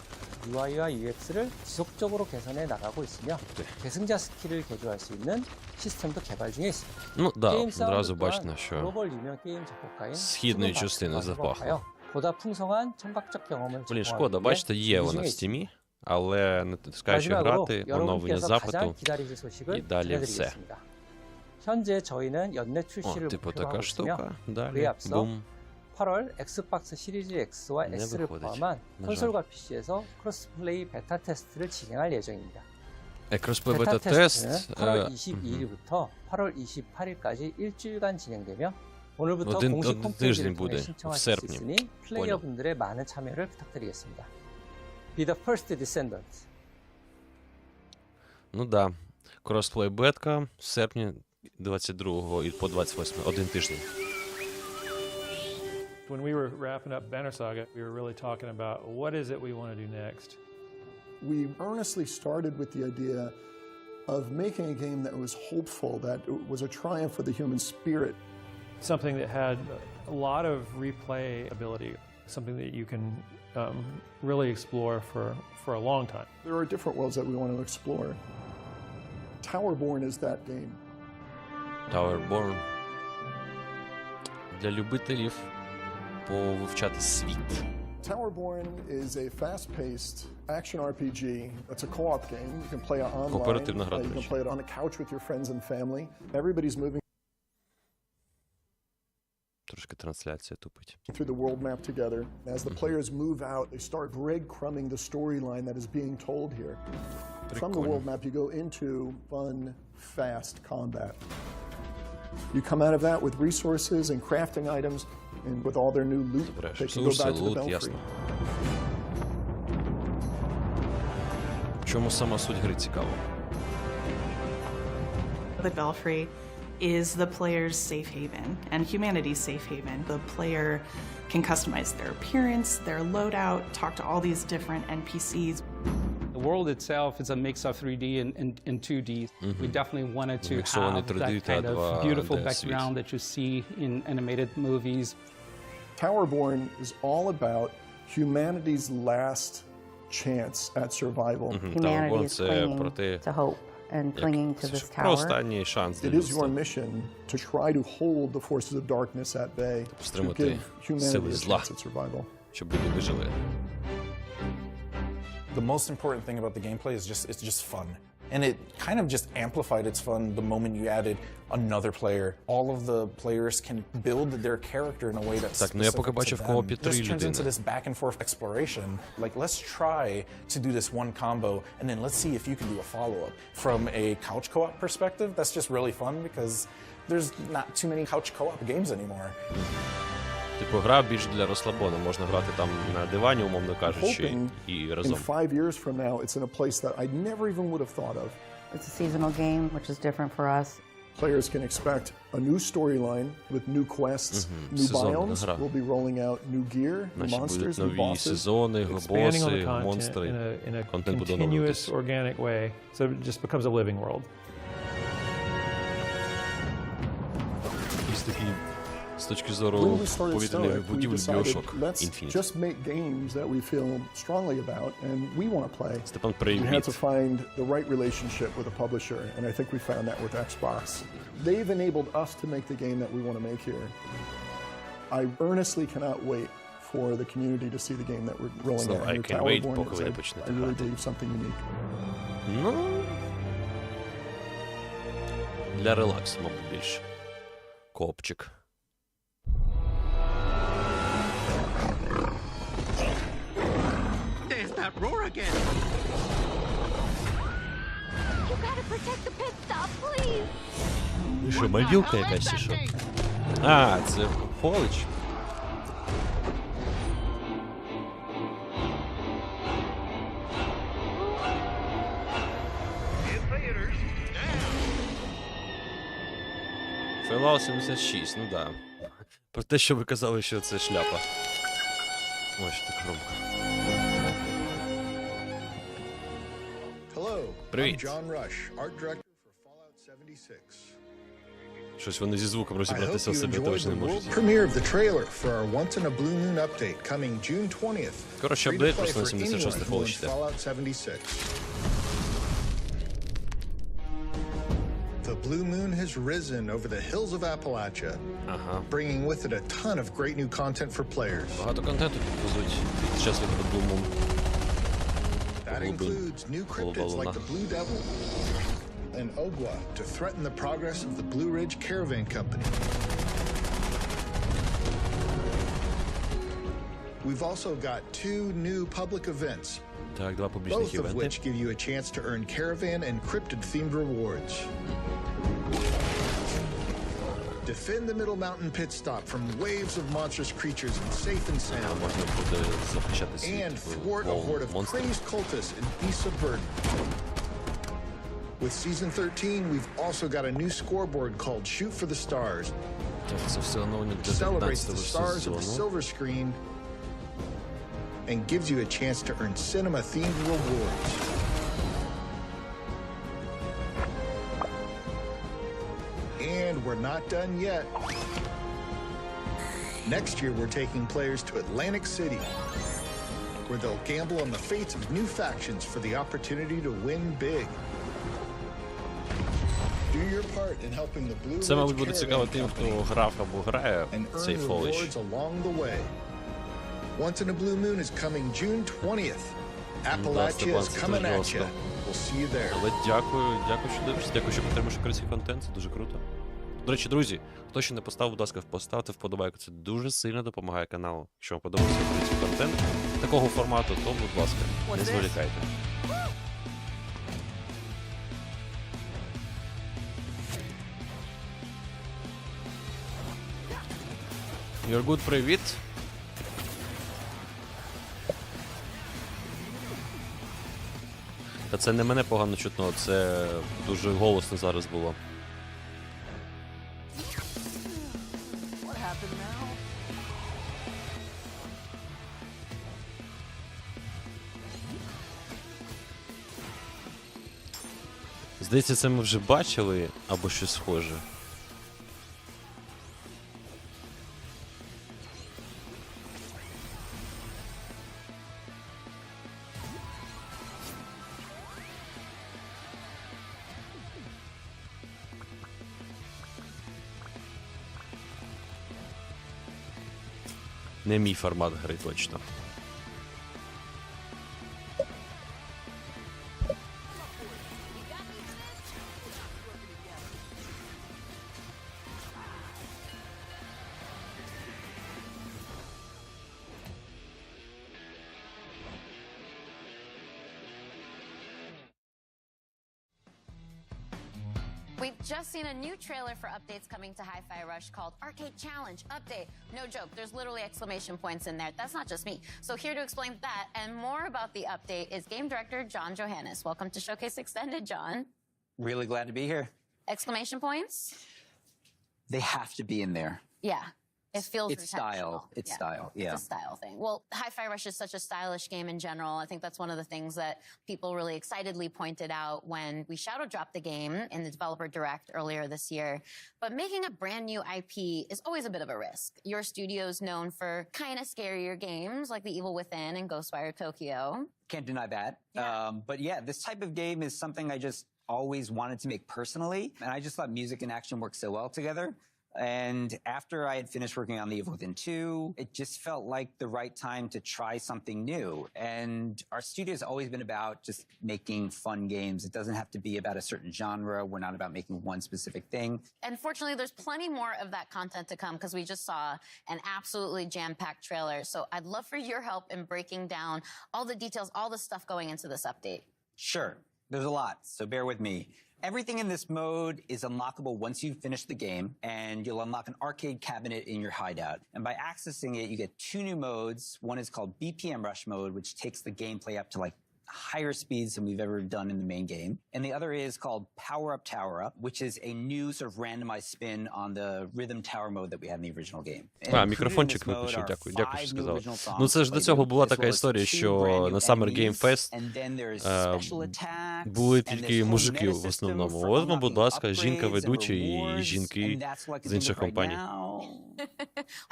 J: UI와 UX를 지속적으로 개선해 나가고 있으며 계승자 스킬을 개조할 수 있는 시스템도 개발 중에 있습니다.
A: Ну, да,
J: 게임
A: одразу
J: 사운드
A: бачно,
J: 또한
A: що
J: 글로벌 유명 게임 작곡가인
A: східної
J: 스티븐
A: частини
J: 박스가
A: запахло.
J: 작업하여 보다 풍성한 청각적 경험을
A: Блін,
J: 제공하기
A: шкода,
J: 위해
A: бачите, є
J: 준비
A: вона
J: 중에
A: в
J: 있습니다.
A: стімі, але натискаючи
J: 마지막으로
A: грати, оновлення
J: 여러분께서
A: запиту.
J: 가장 기다리실 소식을
A: 이 달리 все.
J: 전해드리겠습니다. 현재 저희는 연내
A: О,
J: 출시를
A: типу
J: 목표로 하고
A: така
J: 있으며
A: штука.
J: 그에
A: Далі,
J: 앞서
A: бум.
J: 8월 엑스박스 시리즈 X와
A: 네,
J: S를
A: выходит.
J: 포함한
A: 나
J: 콘솔과 PC에서 크로스플레이 베타 테스트를 진행할 예정입니다.
A: Кросплей
J: 베타
A: бета-тест.
J: 테스트는 8월 22일부터 8월 28일까지 일주일간 진행되며 오늘부터
A: один
J: 공식
A: тиждень
J: 홈페이지를
A: буде
J: 통해
A: в
J: 신청하실 수
A: серпні.
J: 있으니 플레이어분들의 많은 참여를 부탁드리겠습니다. Be the first descendant.
A: Ну да. Кросплей бетка в серпні. 22 і по 28. Один тиждень.
K: When we were wrapping up Banner Saga, we were really talking about what is it we want to do next.
L: We earnestly started with the idea of making a game that was hopeful, that was a triumph for the human spirit.
K: Something that had a lot of replay ability, something that you can really explore for a long time.
L: There are different worlds that we want to explore. Towerborn is that game.
A: Towerborn. Для любителів повивчати світ.
L: Towerborn is a fast-paced action RPG. It's a co-op game. You can play it online.
A: Кооперативна гра,
L: You can play it on the couch with your friends and family. Everybody's moving
A: Трошки трансляція тупить.
L: through the world map together. As the players move out, they start breadcrumbing the storyline that is being told here. From the world map, you go into fun, fast combat. You come out of that with resources and crafting items, and with all their new loot, they can go back to the Belfry.
A: В чому сама суть гри цікаво?
M: The Belfry is the player's safe haven and humanity's safe haven. The player can customize their appearance, their loadout, talk to all these different NPCs.
N: The world itself is a mix of 3D and 2D. We definitely wanted to have that kind of beautiful background that you see in animated movies.
L: Towerborn is all about humanity's last chance at survival.
D: Humanity is clinging to hope and clinging to this tower.
L: It is your mission to try to hold the forces of darkness at bay, to give humanity a chance at survival.
A: Щоб люди вижили.
O: The most important thing about the gameplay is it's just fun. And it kind of just amplified its fun the moment you added another player. All of the players can build their character in a way that's specific to them. It just turns into this back and forth exploration. Like, let's try to do this one combo, and then let's see if you can do a follow-up. From a couch co-op perspective, that's just really fun because there's not too many couch co-op games anymore.
A: Типу, гра більш для розслабону. Можна грати там на дивані, умовно кажучи, і разом.
L: In 5 years from now, it's in a place that I never even would have thought of.
D: It's a seasonal game, which is different for us.
L: Players can expect a new storyline with new quests, new biomes. We'll be rolling out new gear, new monsters, new bosses.
K: Expanding on the content in a continuous, organic way, so it just becomes a living world.
A: З точки зору повітряних будівель Bioshock Infinite.
L: Just make games that we feel strongly about and we want to play.
A: Степан,
L: We
A: привіт.
L: had to find the right relationship with a publisher, and I think we found that with Xbox. They've enabled us to make the game that we want to make here. I earnestly cannot wait for the community to see the game that we're rolling out.
A: I can't wait, поки ви не почнете
L: I really
A: грати.
L: believe something unique.
A: Ну, для релаксу, мабуть, більше. Копчик.
E: There's that roar again.
B: You gotta protect the pit stop, please.
A: Що, мобілка якась чи що? А, це Холич. Fallout 76, ну да. Про те, що ви казали, що це шляпа. Ой, що так громко. Привіт. Щось вони зі звуком розібратися у себе точно не можуть. Коротше, апдейт просто на 76 Fallout 4.
P: The blue moon has risen over the hills of Appalachia, bringing with it a ton of great new content for players.
A: Багато контенту підвезуть під час виходу Blue Moon.
P: That includes new cryptids like the Blue Devil and Ogwa to threaten the progress of the Blue Ridge Caravan Company. We've also got 2 new public events, both of which give you a chance to earn caravan and cryptid-themed rewards. Defend the Middle Mountain pit stop from waves of monstrous creatures safe and sound. And thwart a horde of crazed cultists and beasts of burden. With Season 13, we've also got a new scoreboard called Shoot for the Stars. It celebrates the stars of the silver screen and gives you a chance to earn cinema-themed rewards. And we're not done yet. Next year, we're taking players to Atlantic City, where they'll gamble on the fates of new factions for the opportunity to win big. Do your part in helping the Blue
A: Це, мабуть,
P: Ridge
A: буде цікаво тим, хто грав або грає цей фоліч.
P: Along the way. Once in a Blue Moon is coming June 20th. Appalachia is coming at you. We'll see you there.
A: Але дякую, що дивишся, дякую, що підтримуєш український контент, це дуже круто. До речі, друзі, хто ще не поставив, будь ласка, поставте вподобайку, це дуже сильно допомагає каналу. Якщо вам подобається український контент такого формату, то, будь ласка, не зволікайте. You're good, привіт. Та це не мене погано чутно, це дуже голосно зараз було. Здається, це ми вже бачили, або щось схоже. Не мій формат гри, точно.
B: We've just seen a new trailer for updates coming to Hi-Fi Rush called Arcade Challenge Update. No joke, there's literally exclamation points in there. That's not just me. So here to explain that and more about the update is game director John Johannes. Welcome to Showcase Extended, John.
Q: Really glad to be here.
B: Exclamation points?
Q: They have to be in there.
B: Yeah. It feels
Q: It's style. It's style. Yeah.
B: It's a style thing. Well, Hi-Fi Rush is such a stylish game in general. I think that's one of the things that people really excitedly pointed out when we shadow dropped the game in the developer direct earlier this year. But making a brand new IP is always a bit of a risk. Your studio's known for kind of scarier games like The Evil Within and Ghostwire Tokyo.
Q: Can't deny that.
B: Yeah.
Q: But yeah, this type of game is something I just always wanted to make personally. And I just thought music and action work so well together. And after I had finished working on The Evil Within 2, it just felt like the right time to try something new. And our studio has always been about just making fun games. It doesn't have to be about a certain genre. We're not about making one specific thing.
B: And fortunately, there's plenty more of that content to come because we just saw an absolutely jam-packed trailer. So I'd love for your help in breaking down all the details, all the stuff going into this update.
Q: Sure. There's a lot, so bear with me. Everything in this mode is unlockable once you've finished the game, and you'll unlock an arcade cabinet in your hideout. And by accessing it, you get two new modes. One is called BPM Rush mode, which takes the gameplay up to like higher speeds than we've ever done in the main game. And the other is called Power Up, Tower Up, which is a new sort of randomized spin on the rhythm tower mode that we had in the original game.
A: Мікрофончик виключив, дякую, що сказали. Ну це ж до цього була така історія, що на Summer Game Fest були тільки мужики в основному. От вам, будь ласка, жінка-ведуча і жінки з інших компаній.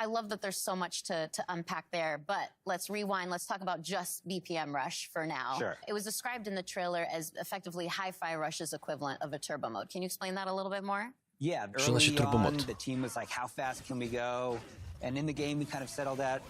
B: I love that there's so much to unpack there, but let's rewind. Let's talk about just BPM Rush for now.
Q: Sure.
B: It was described in the trailer as effectively Hi-Fi Rush's equivalent of a turbo mode. Can you explain that a little bit more?
Q: Yeah, early on, the team was like, how fast can we go? And in the game, we kind of settled that,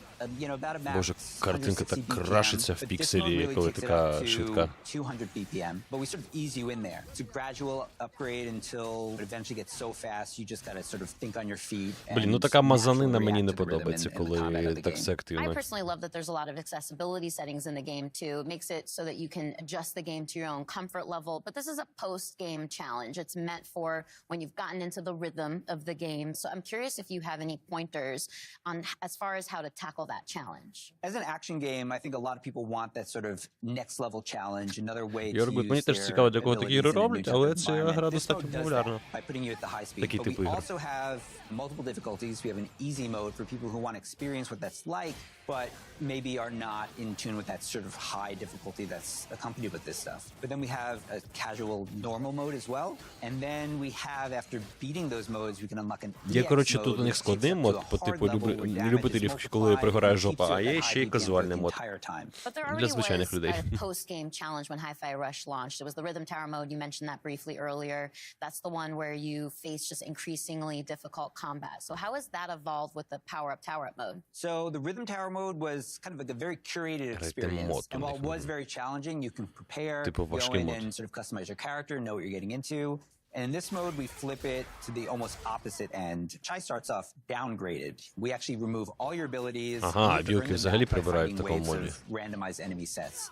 Q: you know, about a max.
A: Боже, картинка так крашиться в пікселі, коли така швидка.
Q: 200 BPM, but we sort of ease you in there. It's a gradual upgrade until it eventually gets so fast, you just gotta sort of think on your feet.
A: Блін, ну така мазанина мені не подобається, коли так все активно.
B: I personally love that there's a lot of accessibility settings in the game too. It makes it so that you can adjust the game to your own comfort level. But this is a post-game challenge. It's meant for when you've gotten into the rhythm of the game. So I'm curious if you have any pointers on as far as how to tackle that challenge.
Q: As an action game, I think a lot of people want that sort of next level challenge, another way to
A: Йорк, мені
Q: use
A: теж
Q: their
A: цікаво, для кого такі
Q: abilities
A: ігри
Q: in a new
A: роблять,
Q: type
A: але
Q: of
A: ця
Q: environment.
A: гра
Q: This
A: достатньо
Q: mode does
A: популярна.
Q: that by putting you at the high speed.
A: Такий
Q: But
A: тип
Q: we
A: ігри.
Q: also have multiple difficulties. We have an easy mode for people who want to experience what that's like, but maybe are not in tune with that sort of high difficulty that's accompanied with this stuff. But then we have a casual normal mode as well. And then we have, after beating those modes, we can unlock an
A: Є,
Q: EX
A: коротше,
Q: mode,
A: тут у них
Q: which
A: складний
Q: takes up
A: мод
Q: to a
A: по
Q: hard
A: типу
Q: level where damage is
A: любителів, коли пригорає
Q: multiplied and
A: жопа,
Q: keeps
A: а
Q: you at
A: є
Q: a
A: ще
Q: high
A: й
Q: BPM for
A: казуальний
Q: the
A: мод.
Q: entire time.
B: But there
A: Для
B: already
A: звичайних
B: was
A: людей.
B: a post-game challenge when Hi-Fi Rush launched. It was the Rhythm Tower mode. You mentioned that briefly earlier. That's the one where you face just increasingly difficult combat. So how has that evolved with the Power-Up Tower-Up mode?
Q: So the Rhythm Tower mode was kind of like a very curated experience. And while it was very challenging, you can prepare, go in and sort of customize your character, know what you're getting into. And in this mode, we flip it to the almost opposite end. Chai starts off downgraded. We actually remove all your abilities.
A: Ага, білки взагалі прибирають в такому моді.
Q: Randomized enemy sets.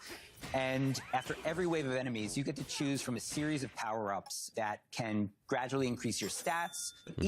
Q: And after every wave of enemies, you get to choose from a series of power-ups that can gradually increase your stats.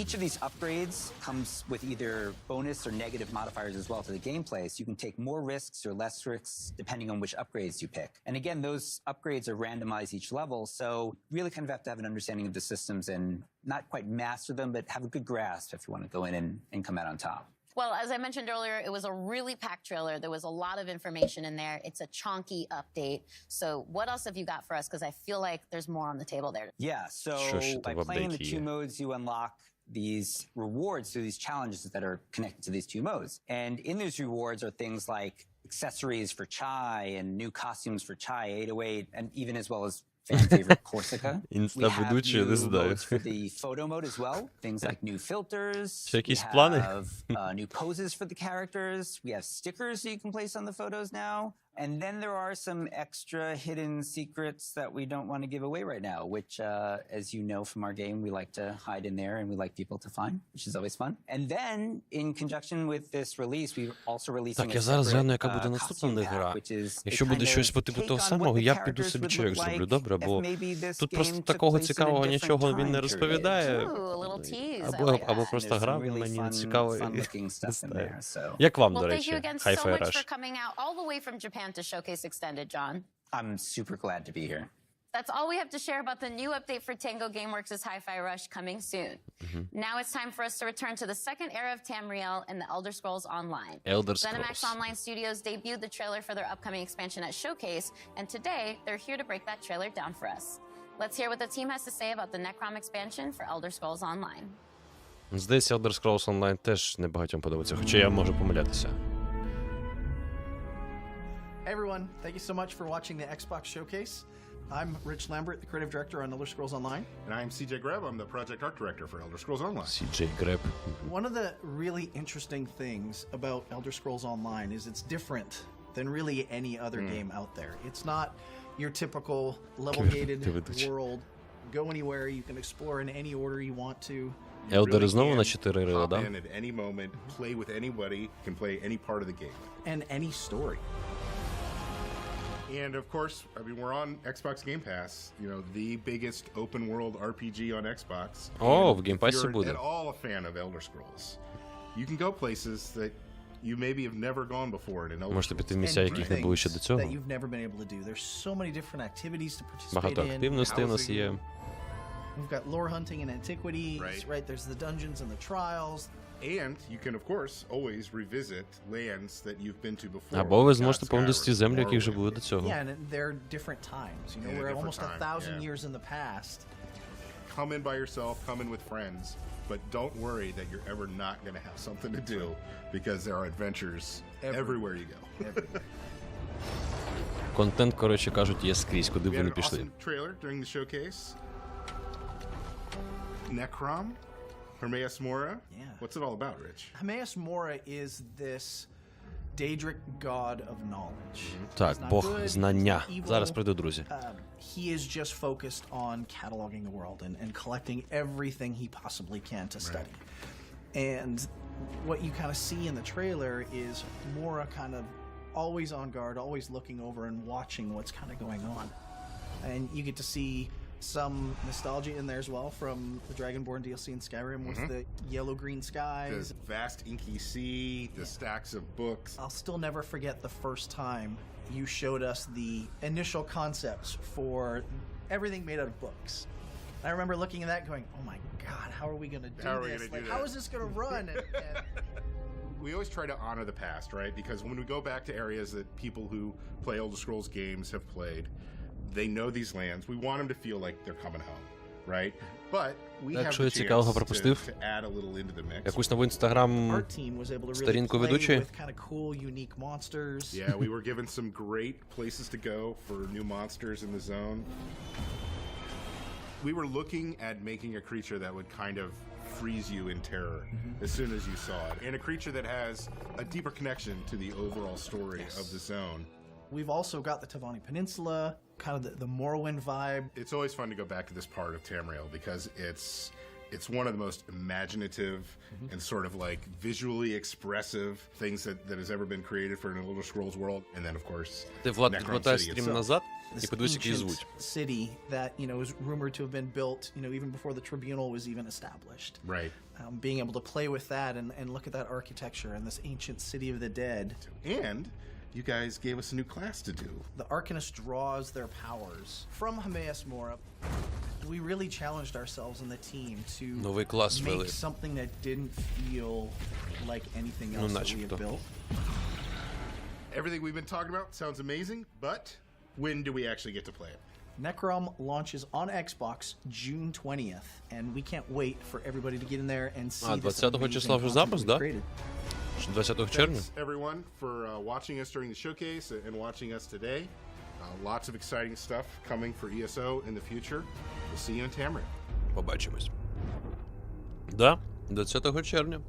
Q: Each of these upgrades comes with either bonus or negative modifiers as well to the gameplay, so you can take more risks or less risks depending on which upgrades you pick. And again, those upgrades are randomized each level, so really kind of have to have an understanding of the systems and not quite master them, but have a good grasp if you want to go in and come out on top.
B: Well, as I mentioned earlier, it was a really packed trailer. There was a lot of information in there. It's a chunky update. So what else have you got for us? Because I feel like there's more on the table there.
Q: Yeah, so by playing the two modes, you unlock these rewards through these challenges that are connected to these two modes. And in these rewards are things like accessories for Chai and new costumes for Chai 808, and even as well as fan favorite Corsica. We have new modes for the photo mode as well. Things like new filters. We have new poses for the characters. We have stickers that you can place on the photos now. And then there are some extra hidden secrets that we don't want to give away right now, which, as you know from our game, we like to hide in there and we like people to find, which is always fun. And then, in conjunction with this release, we're also releasing
A: Так, я
Q: a
A: зараз гляну, яка
Q: separate
A: буде наступна
Q: costume
A: гра.
Q: pack, which is
A: Якщо буде щось по типу того самого, я піду собі чайок зроблю, добре? Бо тут просто такого цікавого нічого він не розповідає. Або просто гра, мені не цікаво. Як вам, до речі, Hi-Fi Rush?
B: To showcase Extended, John.
Q: I'm super glad to be here.
B: That's all we have to share about the new update for Tango Gameworks' Hi-Fi Rush coming soon. Now it's time for us to return to the second era of Tamriel and the Elder Scrolls Online. ZeniMax Online Studios debuted the trailer for their upcoming expansion at Showcase, and today they're here to break that trailer down for us. Let's hear what the team has to say about the Necrom expansion for Elder Scrolls Online.
A: Здається, Elder Scrolls Online теж небагатьом подобається, хоча я можу помилятися.
R: Hey everyone, thank you so much for watching the Xbox Showcase. I'm Rich Lambert, the creative director on Elder Scrolls Online.
E: And I'm CJ Greb, I'm the project art director for Elder Scrolls Online.
A: CJ Greb.
R: One of the really interesting things about Elder Scrolls Online is it's different than really any other game out there. It's not your typical level-gated world. Go anywhere, you can explore in any order you want to.
A: Елдер знову на 4 рила, да?
E: Hop in at any moment, play with anybody, can play any part of the game.
R: And any story.
E: And of course, I mean, we're on Xbox Game Pass, you know, the biggest open world RPG on Xbox.
A: О, в Game Pass буде.
E: If you're at all a fan of Elder Scrolls, you can go places that you maybe have never gone before in Elder Scrolls.
A: Можете піти в місця, яких не було ще до цього.
R: That you've never been able to do. There's so many different activities to participate
A: Багато
R: in.
A: активностей у нас є.
R: We've got lore hunting and antiquities, right? There's the dungeons and the trials.
E: And you can, of course, always revisit lands that you've been to before.
A: Або ви зможете повністю ті землі, які вже були до цього.
R: Yeah, and they're different times. You know, we're almost 1,000 years in the past.
E: Come in by yourself, come in with friends, but don't worry that you're ever not going to have something to do because there are adventures everywhere you go.
A: Контент, коротше кажуть, є скрізь, куди б ви не пішли.
E: Awesome trailer during the showcase. Necrom, Hermaeus Mora.
R: Yeah.
E: What's it all about, Rich?
R: Hermaeus Mora is this Daedric god of knowledge.
A: Так, Бог знання. Зараз прийду, друзі.
R: He is just focused on cataloging the world and collecting everything he possibly can to study. And what you kind of see in the trailer is Mora kind of always on guard, always looking over and watching what's kind of going on. And you get to see some nostalgia in there as well from the Dragonborn DLC in Skyrim with the yellow-green skies.
E: The vast inky sea, the stacks of books.
R: I'll still never forget the first time you showed us the initial concepts for everything made out of books. I remember looking at that going, oh my God, how are we going to do this? Like, how is this going to run?
E: We always try to honor the past, right? Because when we go back to areas that people who play Elder Scrolls games have played, they know these lands. We want them to feel like they're coming home, right? But we have the chance to add a little into the mix.
A: Якусь нову інстаграм-сторінку ведучої.
E: Yeah, we were given some great places to go for new monsters in the zone. We were looking at making a creature that would kind of freeze you in terror as soon as you saw it. And a creature that has a deeper connection to the overall story of the zone.
R: We've also got the Tavani Peninsula, kind of the Morrowind vibe.
E: It's always fun to go back to this part of Tamriel because it's one of the most imaginative and sort of like visually expressive things that has ever been created for an Elder Scrolls world. And then, of course, Necrom City itself.
R: This ancient city that, you know, is rumored to have been built, you know, even before the Tribunal was even established.
E: Right.
R: Being able to play with that and look at that architecture and this ancient city of the dead.
E: And you guys gave us a new class to do.
R: The Arcanist draws their powers from Hameas Mora. We really challenged ourselves and the team to make something that didn't feel like anything else that we had built.
E: Everything we've been talking about sounds amazing, but when do we actually get to play it?
R: Necrom launches on Xbox June 20th, and we can't wait for everybody to get in there and see this amazing content we've created.
A: 20 червня.
E: Thanks everyone for watching us during the showcase and watching us today. Lots of exciting stuff coming for ESO in the future. We'll see you in Tamriel.
A: Побачимось. Да, 20 червня.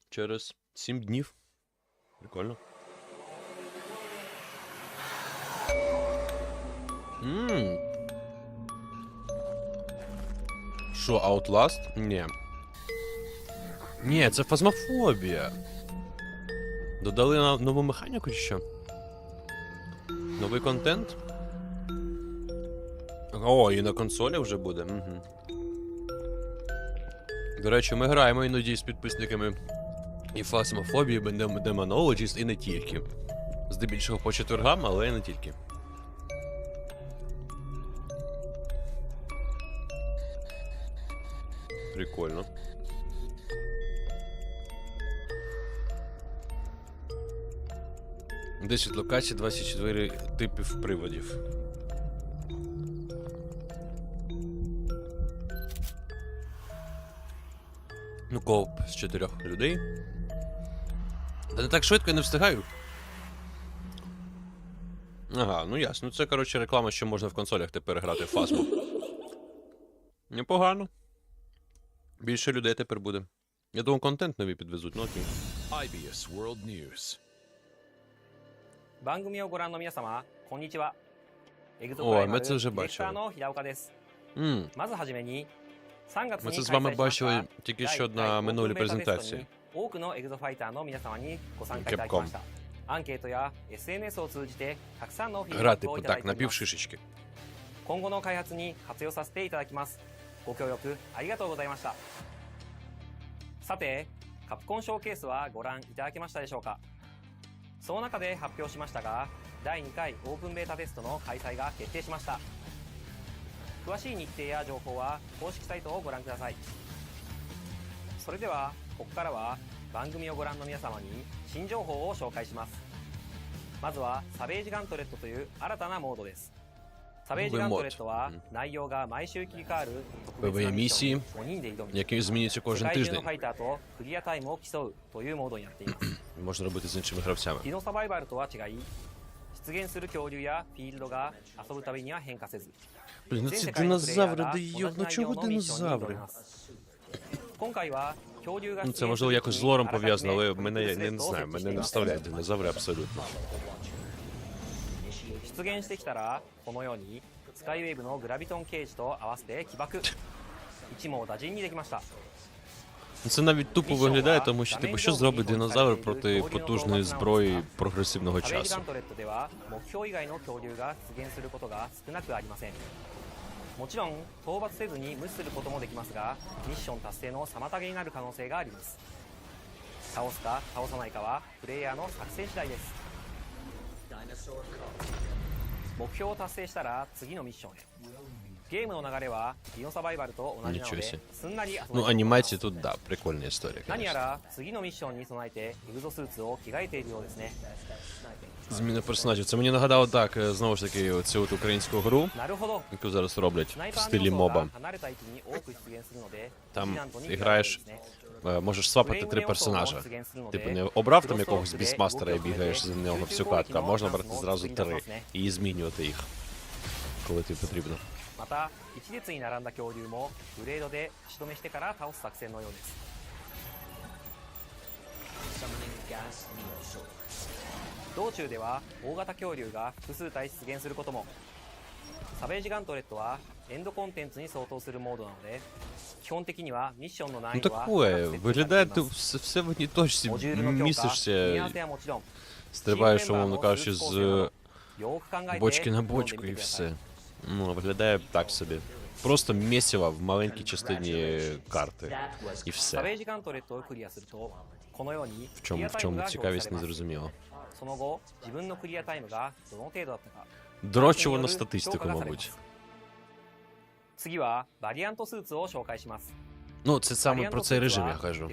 A: Через 7 днів. Прикольно. Що, Outlast? Ні. Ні, це фазмофобія. Додали нову механіку чи що? Новий контент? О, і на консолі вже буде. Угу. До речі, ми граємо іноді з підписниками і фазмофобії, демонологіст, і не тільки. Здебільшого по четвергам, але і не тільки. Прикольно. 10 локацій, 24 типів приводів. Ну, кооп з 4 людей. Та не так швидко, я не встигаю. Ага, ну ясно. Це, коротше, реклама, що можна в консолях тепер грати в фазму. Непогано. Більше людей тепер буде. Я думав, контент новий підвезуть, ну окей.
S: IBS World News.
T: 番組をご覧の皆様、こんにちは。エグゾ
A: О,
T: プライマ
A: ми
T: ル
A: це
T: デ
A: вже
T: ィレクター
A: бачили.
T: の平岡です。まずはじめに、3月
A: Ми
T: に
A: це
T: 開
A: з вами
T: 催しました
A: бачили тільки що на минулій презентації.
T: 多くのエグゾファイターの皆様にご参加いただきました。アンケートや SNS を通じてたくさんのフィードバッ
A: Грати
T: クをいただい
A: так,
T: ております。
A: напівшишечки.
T: 今後の開発に活用させていただきます。ご協力ありがとうございました。さて、カプコンショーケースはご覧いただけましたでしょうか。その中で発表しましたが、第2回オープンベータテストの開催が決定しました。詳しい日程や情報は公式サイトをご覧ください。それではここからは番組をご覧の皆様に新情報を紹介します。まずはサベージガントレットという新たなモードです。サベージガントレットは内容が毎週切り替わる特別なミッションに5人で挑み、
A: які змінюються
T: 世
A: кожен
T: 界中の
A: тиждень.
T: ファイターとクリアタイムを競うというモードになっています。
A: Можна робити з іншими гравцями.
T: ディノサバイバルとは違い、出現する恐竜やフィールドが遊ぶたびには変化せず、
A: Блін, ну
T: 全
A: ці
T: 世界のプレイヤー
A: динозаври,
T: が
A: да
T: 同
A: йо,
T: じ
A: ну
T: 内
A: чого
T: 容のミッションに挑み
A: динозаври?
T: ます。今回は恐竜が
A: Ну
T: 出
A: це
T: 現す
A: можливо
T: る
A: якось
T: 時
A: з
T: に
A: лором
T: あらかじめ
A: пов'язано, але
T: トリ
A: мене,
T: プル
A: я
T: スレ
A: не
T: ッドを
A: знаю,
T: 設置
A: мене
T: してい
A: не
T: ます。
A: вставляють динозаври абсолютно.
T: 出現してきたらこのようにスカイウェーブのグラビトンケージと合わせて起爆、一網打尽にできました。
A: Це навіть тупо виглядає, тому що, типу, що зробить динозавр проти потужної зброї прогресивного
T: サベージガ
A: часу?
T: ントレットでは目標以外の恐竜が出現することが少なくありません。もちろん討伐せずに無視することもできますが、ミッション達成の妨げになる可能性があります。倒すか倒さないかはプレイヤーの作戦次第です。目標を達成したら次のミッションへ。ゲームの流れはディノサバイバルと同じなのですんなり遊べます。
A: Ну, анимации тут, да, прикольная история,
T: 何や
A: конечно.
T: ら次のミッションに備えてエグゾスーツを着替えているようですね。
A: Зміна персонажів. Це мені нагадало так, знову ж таки, оцю от українську гру, яку зараз роблять в стилі моба. Там ти граєш, можеш свапати 3 персонажа. Типу не обрав там якогось бісмастера і бігаєш за нього всю катку, а можна брати зразу 3 і змінювати їх, коли тобі потрібно.
T: また一列に並んだ恐竜もブレードで仕留めしてから倒す作戦のようです。道中では大型恐竜が複数体出現することも。サベージガントレットはエンドコンテンツに相当するモードなので、基本的にはミッションの難
A: Ну
T: 易度は
A: такое, виглядає, ти все в одній точці містишся, стрибаєш, умовно кажучи, з бочки на бочку і все. Ну, виглядає так собі. Просто місиво в маленькій частині карти. І все. В чому цікавість не зрозуміло. Дрочувана статистику, мабуть. Ну, це саме про цей режим, я кажу.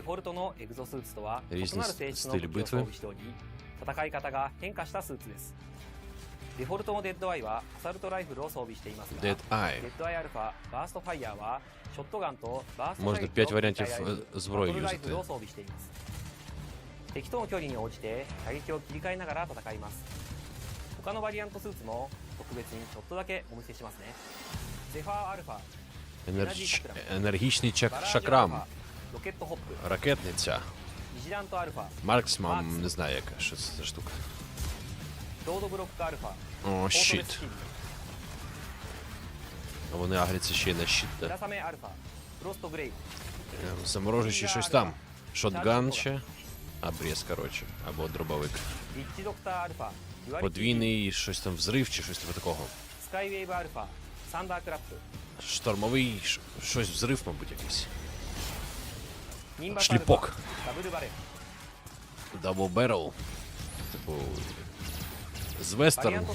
A: Різні стилі битви.
T: デフォルトのデッドアイはアサルトライフルを装備していますが、デッドアイアルファバーストファイヤーはショットガンとバーストファイヤーとバトルライフルを装備しています。敵との距離に応じて射撃を切り替えながら戦います。他のバリアントスーツも特別にちょっとだけお見せしますね。ゼファーアルファ
A: Енергічний чакрам. Ракетниця. Марксман, не знаю яка, що це за штука. О, щит. А вони агряться ще й на щит, да? Заморожуючи щось там. Шотган ще. Обрез, коротше. Або дробовик. Подвійний, щось там взрив чи щось такого. Штормовий, щось взрив, мабуть, якийсь. Шліпок. Дабл берл. Типу... з вестерн.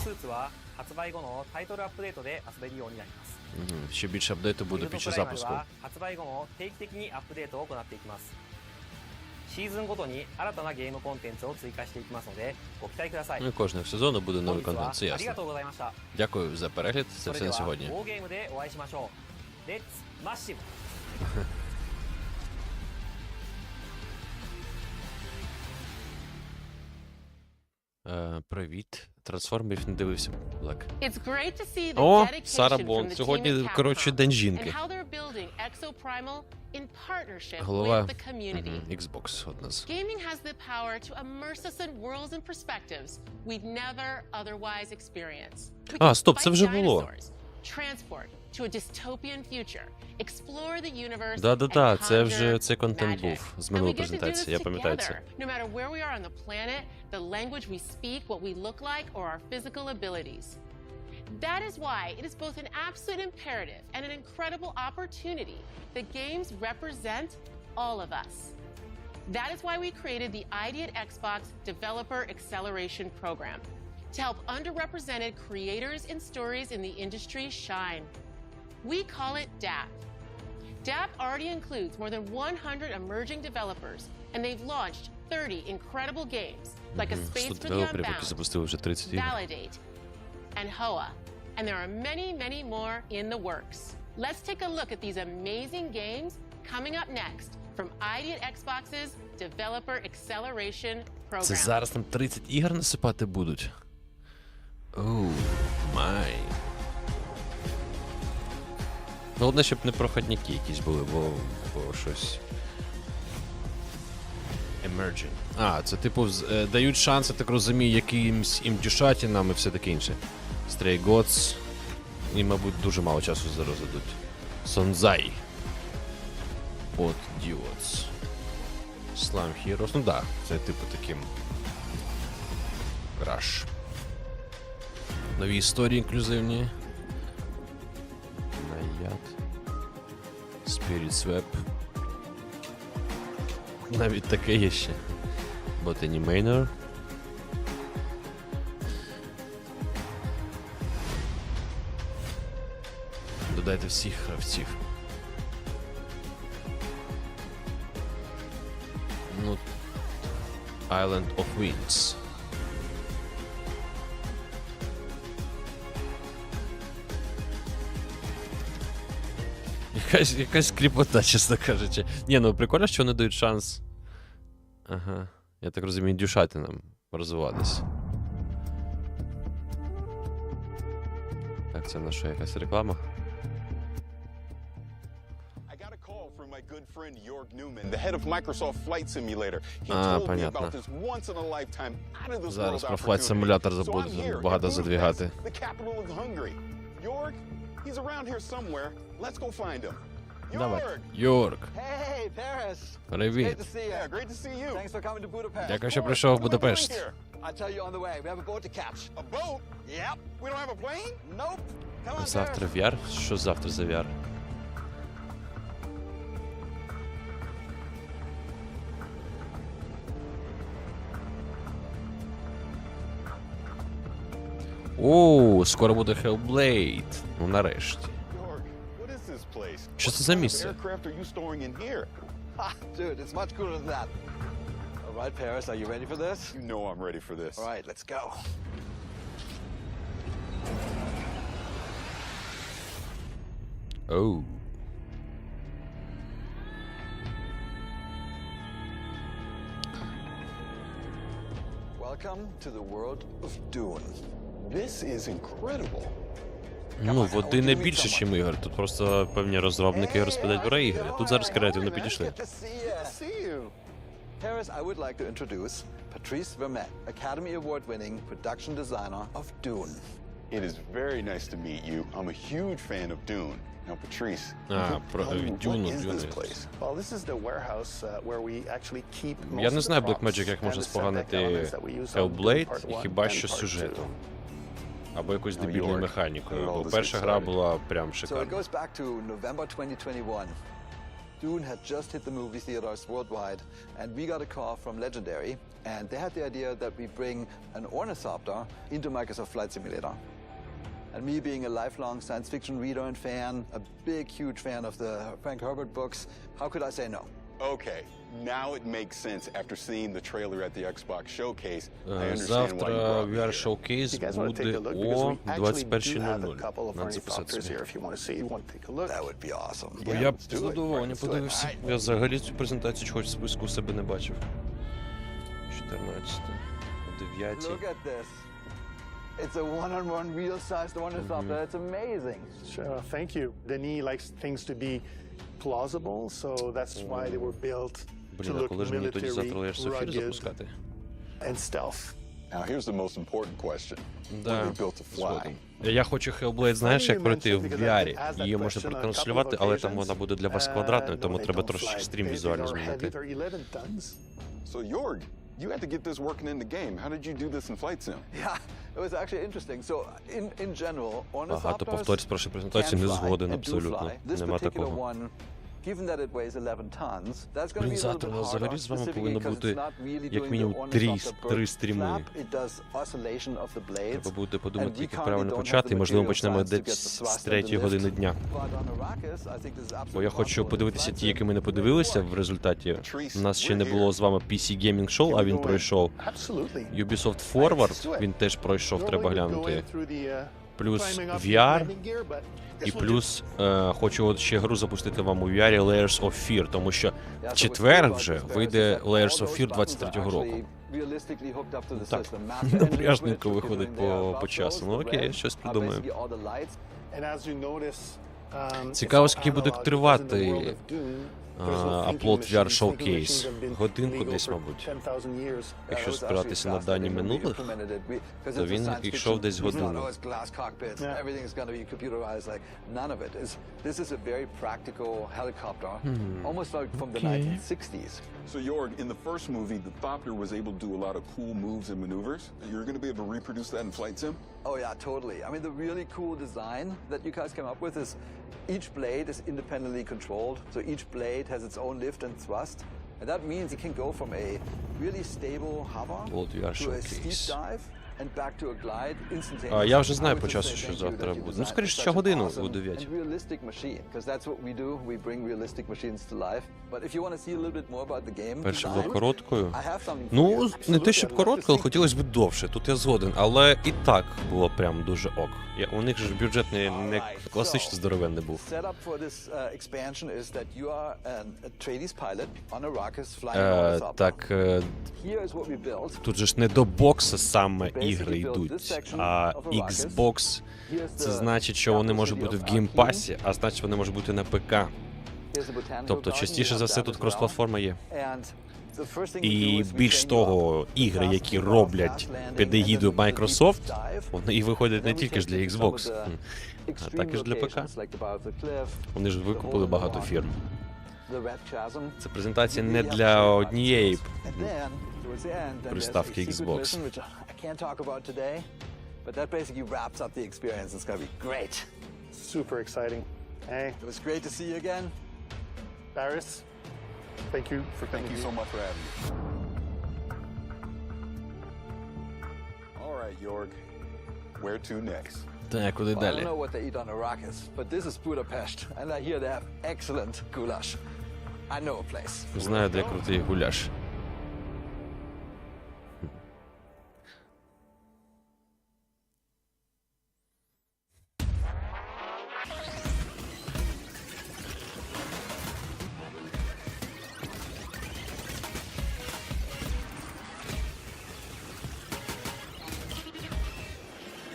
A: Ще більше апдейту буде під час запуску. Ну, кожного сезону буде новий контент, це ясно. Дякую за перегляд, це все на сьогодні. Привіт. Трансформерів не дивився. Блек. О, Сара Бонд. Сьогодні, коротше, день жінки. Голова Xbox одна з. А, стоп, це вже було. Да-да-да, це вже цей контент був з минулої презентації, я пам'ятаю це.
U: That is why it is both an absolute imperative and an incredible opportunity that games represent all of us. That is why we created the ID at Xbox Developer Acceleration Program to help underrepresented creators and stories in the industry shine. We call it DAP. DAP already includes more than 100 emerging developers, and they've launched 30 incredible games like A Space for the Unbound, Validate, and HOA, and there are many, many more in the works. Let's take a look at these amazing games coming up next from ID at Xbox's Developer Acceleration Program.
A: Це зараз там 30 ігор насипати будуть? Оу, май. Ну, головне, щоб не проходняки якісь були, бо щось... Emerging. А, це типу дають шанс, я так розумію, якимсь індюшатінам і все таке інше. Stray Gods. І, мабуть, дуже мало часу зараз дадуть. Сонзай. Pod Duots. Slime Heroes. Ну да, це типу таким... Rush. Нові історії інклюзивні. Яд. Spirit Swap. Навіть таке є ще. Botany Manor. Додайте всіх гравців. Ну, Island of Winds. Якась кріпота, чесно кажучи. Ні, ну прикольно, що вони дають шанс. Ага. Я так розумію, дюшати нам розвиватися. Так, це на що, якась реклама? Понятно. Зараз про Flight Simulator забуду багато задвігати. Давай. Йорк. Привіт. Дякую, що прийшов в Будапешт. Завтра VR? Що завтра за VR? О, скоро буде Hellblade. Ну, нарешті. Що це за місце?
F: Dude, it's much cooler than that. All right, Paris, are you ready for this?
H: You know I'm ready for this.
F: All right, let's go.
A: Oh.
F: Welcome to the world of Dune.
H: This is incredible.
A: Ну, води не більше, ніж ігор. Тут просто певні розробники розповідають про ігри. Тут зараз креативно підійшли.
F: Paris, I would like to introduce Patrice Vermette, Academy Award-winning production designer of Dune.
H: It is very nice to meet you. I'm a huge fan of Dune. Now, Patrice,
A: Dune
H: what is this place?
F: Well, this is the warehouse where we actually keep most
A: Я не
F: of
A: знаю,
F: the
A: Blackmagic,
F: props
A: як можна
F: and the
A: споганити
F: elements that we use on
A: Hellblade,
F: part one
A: хіба що
F: and part
A: сюжетом.
F: two.
A: Або якоюсь дебільною механікою, бо перша гра була прям
F: So it
A: шикарна.
F: goes back to November 2021. Dune had just hit the movie theaters worldwide, and we got a call from Legendary, and they had the idea that we bring an ornithopter into Microsoft Flight Simulator. And me being a lifelong science fiction reader and fan, a big, huge fan of the Frank Herbert books, how could I say no?
H: Okay, now it makes sense after seeing the trailer at the Xbox showcase. I understand why you
A: Завтра
H: brought me
A: VR
H: here.
A: Showcase буде о 21:00. Надо записати собі.
F: That would be awesome.
A: Бо я б з задоволенням подивився. Я взагалі цю презентацію хоч в списку у себе не бачив. 14, о 9.
F: Look at this. It's a one-on-one real-sized ornithopter. It's amazing.
L: Sure, thank you. Denis likes things to be plausible, so that's why they were built to look military, rugged, and stealth.
H: Now, here's the most important question. Were
A: Да,
H: they built to fly?
A: Я хочу Hellblade, знаєш, як пройти в VR. Її можна протранслювати, але там вона буде для вас квадратною, тому треба трошечки стрім візуально змінити.
H: So, Jorg, you had to get this working in the game. How did you do this in Flight Sim?
F: Yeah, it was actually interesting. So, in general,
A: Багато повторюсь про першу
F: ornithopters
A: презентацію, не
F: can fly
A: згоден
F: and do
A: абсолютно.
F: fly. This
A: Нема
F: particular
A: такого.
F: one, given that it weighs 11 tons, that's going to
A: Блін,
F: be a little
A: завтра
F: bit
A: у нас
F: harder,
A: взагалі з вами
F: specifically
A: повинно
F: because
A: бути
F: it's not really
A: як
F: doing
A: мінімум
F: the
A: 3
F: ornithopter
A: стріми.
F: flap. It does oscillation of the blades.
A: Треба буде
F: And
A: подумати,
F: we
A: як
F: currently
A: правильно
F: don't have
A: почати, і
F: the
A: можливо
F: material
A: почнемо
F: science to get
A: десь
F: the
A: з
F: thrust and
A: 3
F: the
A: години
F: lift.
A: дня.
F: But on Arrakis, I think this is
A: Бо я
F: absolutely
A: хочу
F: possible.
A: подивитися ті, які ми не подивилися в результаті. У нас ще не було з вами PC Gaming Show, а він пройшов. Ubisoft Forward, він теж пройшов, треба глянути. Плюс VR, і плюс хочу от ще гру запустити вам у VR Layers of Fear, тому що в четвер вже вийде Layers of Fear 23-го року. Так, напряжненько виходить по часу. Ну окей, щось придумаю. Цікаво, скільки буде тривати Upload VR Showcase. годинку десь, мабуть. Якщо спиратися на дані минулих, то він йшов десь годину.
C: So Jorg, in the first movie, the Thopter was able to do a lot of cool moves and maneuvers. You're going to be able to reproduce that in Flight Sim?
F: Oh yeah, totally. I mean, the really cool design that you guys came up with is each blade is independently controlled. So each blade has its own lift and thrust. And that means it can go from a really stable hover to a steep dive and back to a glide instantaneously.
A: Я вже знаю по часу, що завтра буде. Ну, скоріше, ще годину у 9. Перше було короткою. Ну, не те, щоб коротко, але хотілося б довше. Тут я згоден. Але і так було прям дуже ок. У них ж бюджет не класично здоровенний був. Так, тут же ж не до бокса саме ігри йдуть, а Xbox – це значить, що вони можуть бути в геймпасі, а значить, вони можуть бути на ПК. Тобто, частіше за все, тут крос-платформа є. І більш того, ігри, які роблять під егідою Microsoft, вони і виходять не тільки ж для Xbox, а також для ПК. Вони ж викупили багато фірм. Це презентація не для однієї приставки Xbox.
F: But that basically wraps up the experience. It's going to be great.
L: Super exciting. Hey.
F: It was great to see you again.
L: Barris, thank you
C: so much for having me. All right, Jorg. Where to next?
A: Так, куди далі?
F: I don't know what they eat on Arrakis, but this is Budapest, and I hear they have excellent goulash. I know a place.
A: Знаю, де крутий гуляш.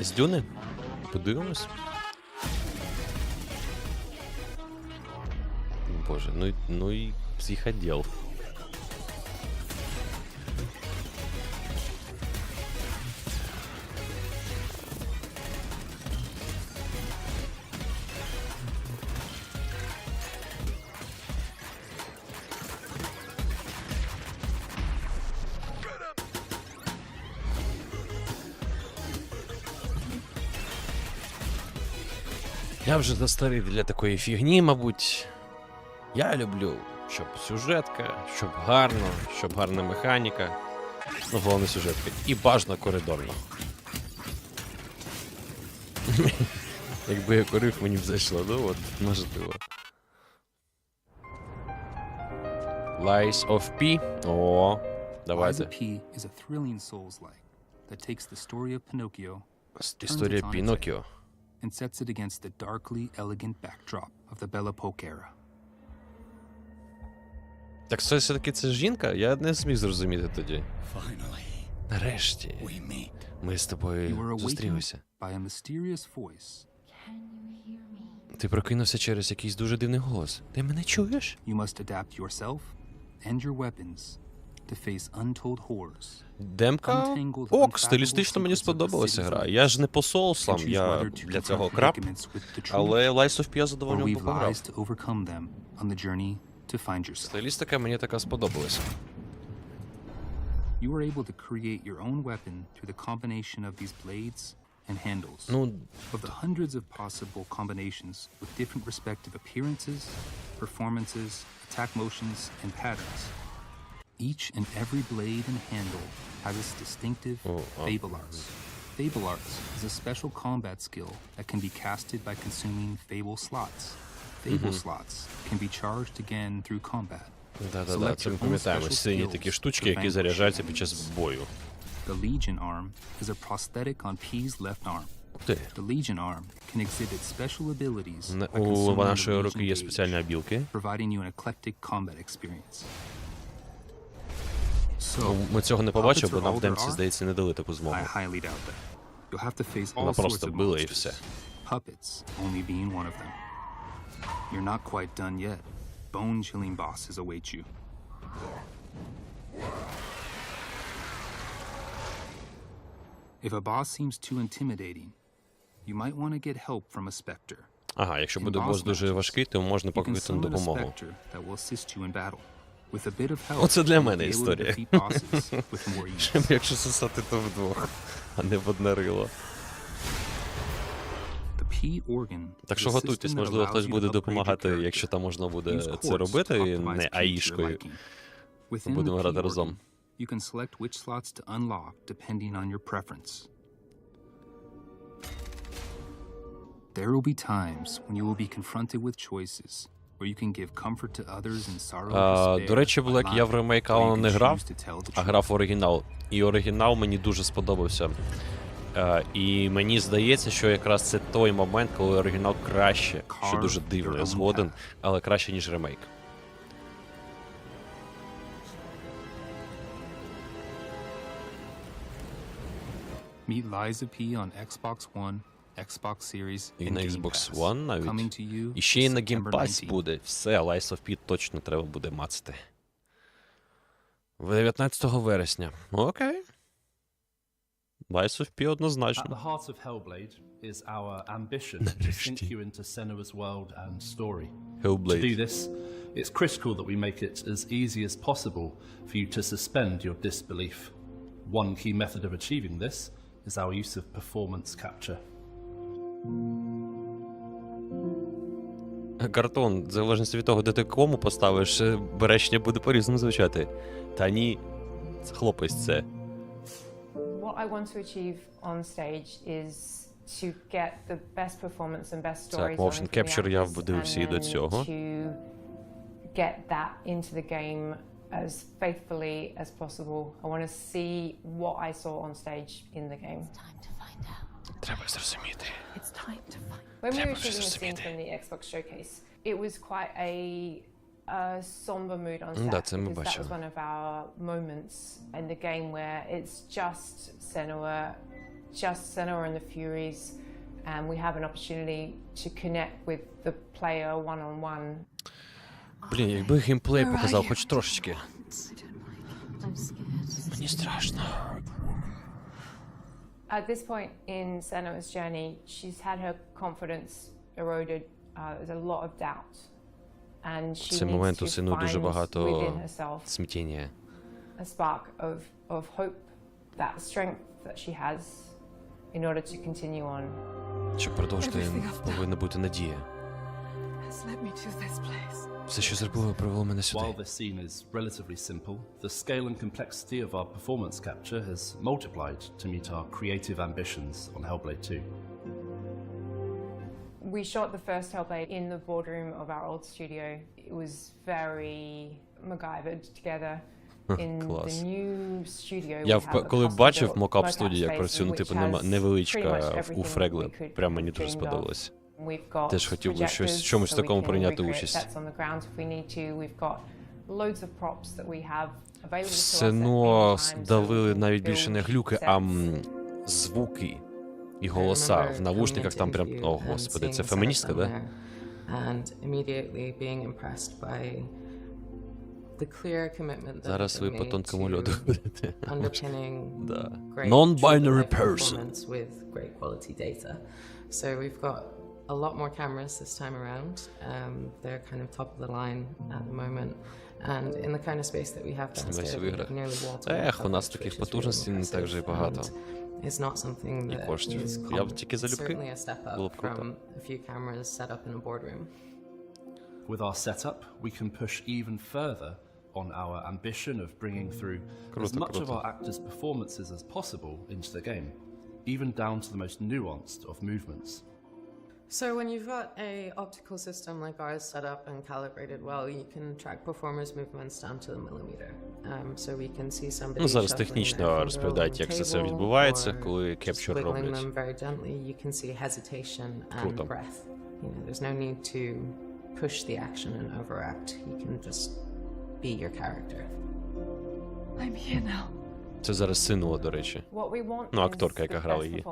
A: З Дюни? Подивимось. Боже, ну і психодел. Я вже застарий для такої фігні, мабуть. Я люблю, щоб сюжетка, щоб гарна механіка. Ну, головне сюжетка. І бажано коридорно. Якби я курив, мені б зайшло. Ну от, можливо. Lies of P. О, давайте.
V: Lies of P is a thrilling Souls-like that takes the story of Pinocchio,
A: Історія Піноккіо.
V: and sets it against the darkly elegant backdrop of the Belle Epoque era.
A: Так все-таки це жінка? Я не зміг зрозуміти тоді. Нарешті. Ми з тобою зустрілися. Ти прокинувся через якийсь дуже дивний голос. Ти мене чуєш?
V: You must adapt yourself and your weapons to face untold horrors.
A: Демка? Ок, стилістично мені сподобалася гра. Я ж не по соусам, я для цього краб. Але Lies of P я задоволено пограв. Стилістика мені така сподобалася.
V: You are able to create your own weapon through the combination of these blades and handles. Of the hundreds of possible combinations with different respective appearances, performances, attack motions, and patterns. Each and every blade and handle has its distinctive Fable Arts. Fable Arts is a special combat skill that can be casted by consuming Fable slots. Fable slots can be charged again through combat.
A: Да-да-да, це ми пам'ятаємо. Сині такі штучки, які заряджаються під час бою.
V: The Legion arm is a prosthetic on P's left arm. The Legion arm can exhibit special abilities by consuming the
A: нашої руки є
V: Legion
A: спеціальні обілки.
V: providing you an eclectic combat experience.
A: Ми цього не побачили, бо нам в демці, здається, не дали таку змогу.
V: I highly doubt that. You'll have to face
A: Вона
V: all sorts
A: просто
V: of
A: била і
V: monsters.
A: все.
V: Puppets only being one of them. You're not quite done yet. Bone-chilling bosses await you. If a boss seems too intimidating, you might want to get help from a specter.
A: Ага, якщо буде бос дуже важкий, то можна покликати на допомогу. Оце для мене історія. Якщо сосати, то вдвох, а не в одне рило. Так що готуйтесь, можливо, хтось буде допомагати, якщо там можна буде це робити, не аїшкою. Будемо грати разом.
V: You can select which slots to unlock depending on your preference. There will be times when you will be confronted with choices where you can give comfort to others in sorrow and despair.
A: До речі, Блек, я в ремейк не грав, а грав в оригінал. І оригінал мені дуже сподобався. І мені здається, що якраз це той момент, коли оригінал краще, що дуже дивно, я згоден, але краще, ніж ремейк.
V: Meet Liza P on Xbox One, Xbox Series,
A: і на Xbox One навіть. І ще й на Game Pass буде. Все, Lies of P точно треба буде мацати. 19 вересня. Окей. Lies of P однозначно.
G: At the heart of Hellblade is our ambition to sink you into Senua's world and story.
A: Hellblade.
G: To do this, it's critical that we make it as easy as possible for you to suspend your disbelief. One key method of achieving this is our use of performance capture.
A: Картон, в залежності від того, де ти кому поставиш, речення буде по-різному звучати. Та ні, хлопець це.
I: What I want to achieve on stage is to get the best performance and best stories.
A: Так, motion capture я подивився і до цього.
I: To get that into the game as faithfully as possible. I want to see what I saw on stage in the game. It's time to find out.
A: Треба зрозуміти.
I: It's time to find out. When we were shooting the scene from the Xbox showcase, it was quite a somber mood on set, because that was one of our moments in the game where it's just Senua and the Furies, and we have an opportunity to connect with the player one-on-one.
A: Блін, якби геймплей показав хоч трошечки. Мені страшно.
I: At this point in Senua's journey, she's had her confidence eroded. There's a lot of doubt. And she
A: Це момент у
I: needs to
A: сину дуже
I: find
A: багато
I: within herself
A: смятіння.
I: a spark of hope, that strength that she has in order to continue on.
A: Щоб продовжити, повинна бути надія.
I: Has led me to this place.
A: Все, що зробило, привело мене сюди.
G: While this scene is relatively simple, the scale and complexity of our performance capture has multiplied to meet our creative ambitions on Hellblade 2.
I: We shot the first Hellblade in the boardroom of our old studio. It was very MacGyvered together. In the new studio,
A: Я коли бачив мокап студію, як працює, ну, типу, невеличка у Фрегли, прям мені дуже сподобалось. Теж хотів би щось, чомусь такому прийняти участь. Все, ну, дали навіть більше не глюки, а звуки і голоса. В навушниках там прям, о, господи, це феміністка, да? Зараз ви по тонкому льоду будете. Да. Non-binary person.
I: A lot more cameras this time around. They're kind of top of the line at the moment. And in the kind of space that we have downstairs, we can nearly wall to wall.
A: У нас таких потужностей не так же і багато.
I: It's not something that is common. It's certainly a step up from a few cameras set up in a boardroom.
G: With our setup, we can push even further on our ambition of bringing through as much of our actors' performances as possible into the game, even down to the most nuanced of movements.
I: So when you've got an optical system like ours set up and calibrated well, you can track performers' movements down to the millimeter. So we can see somebody.
A: Ну, зараз технічно розповідають, як це відбувається, коли кепчур роблять.
I: Them very gently, you can see hesitation and breath. You know, there's no need to push the action and overact. You can just be your character. I'm here now.
A: Це зараз Синуа, до речі. Ну, акторка, яка грала її.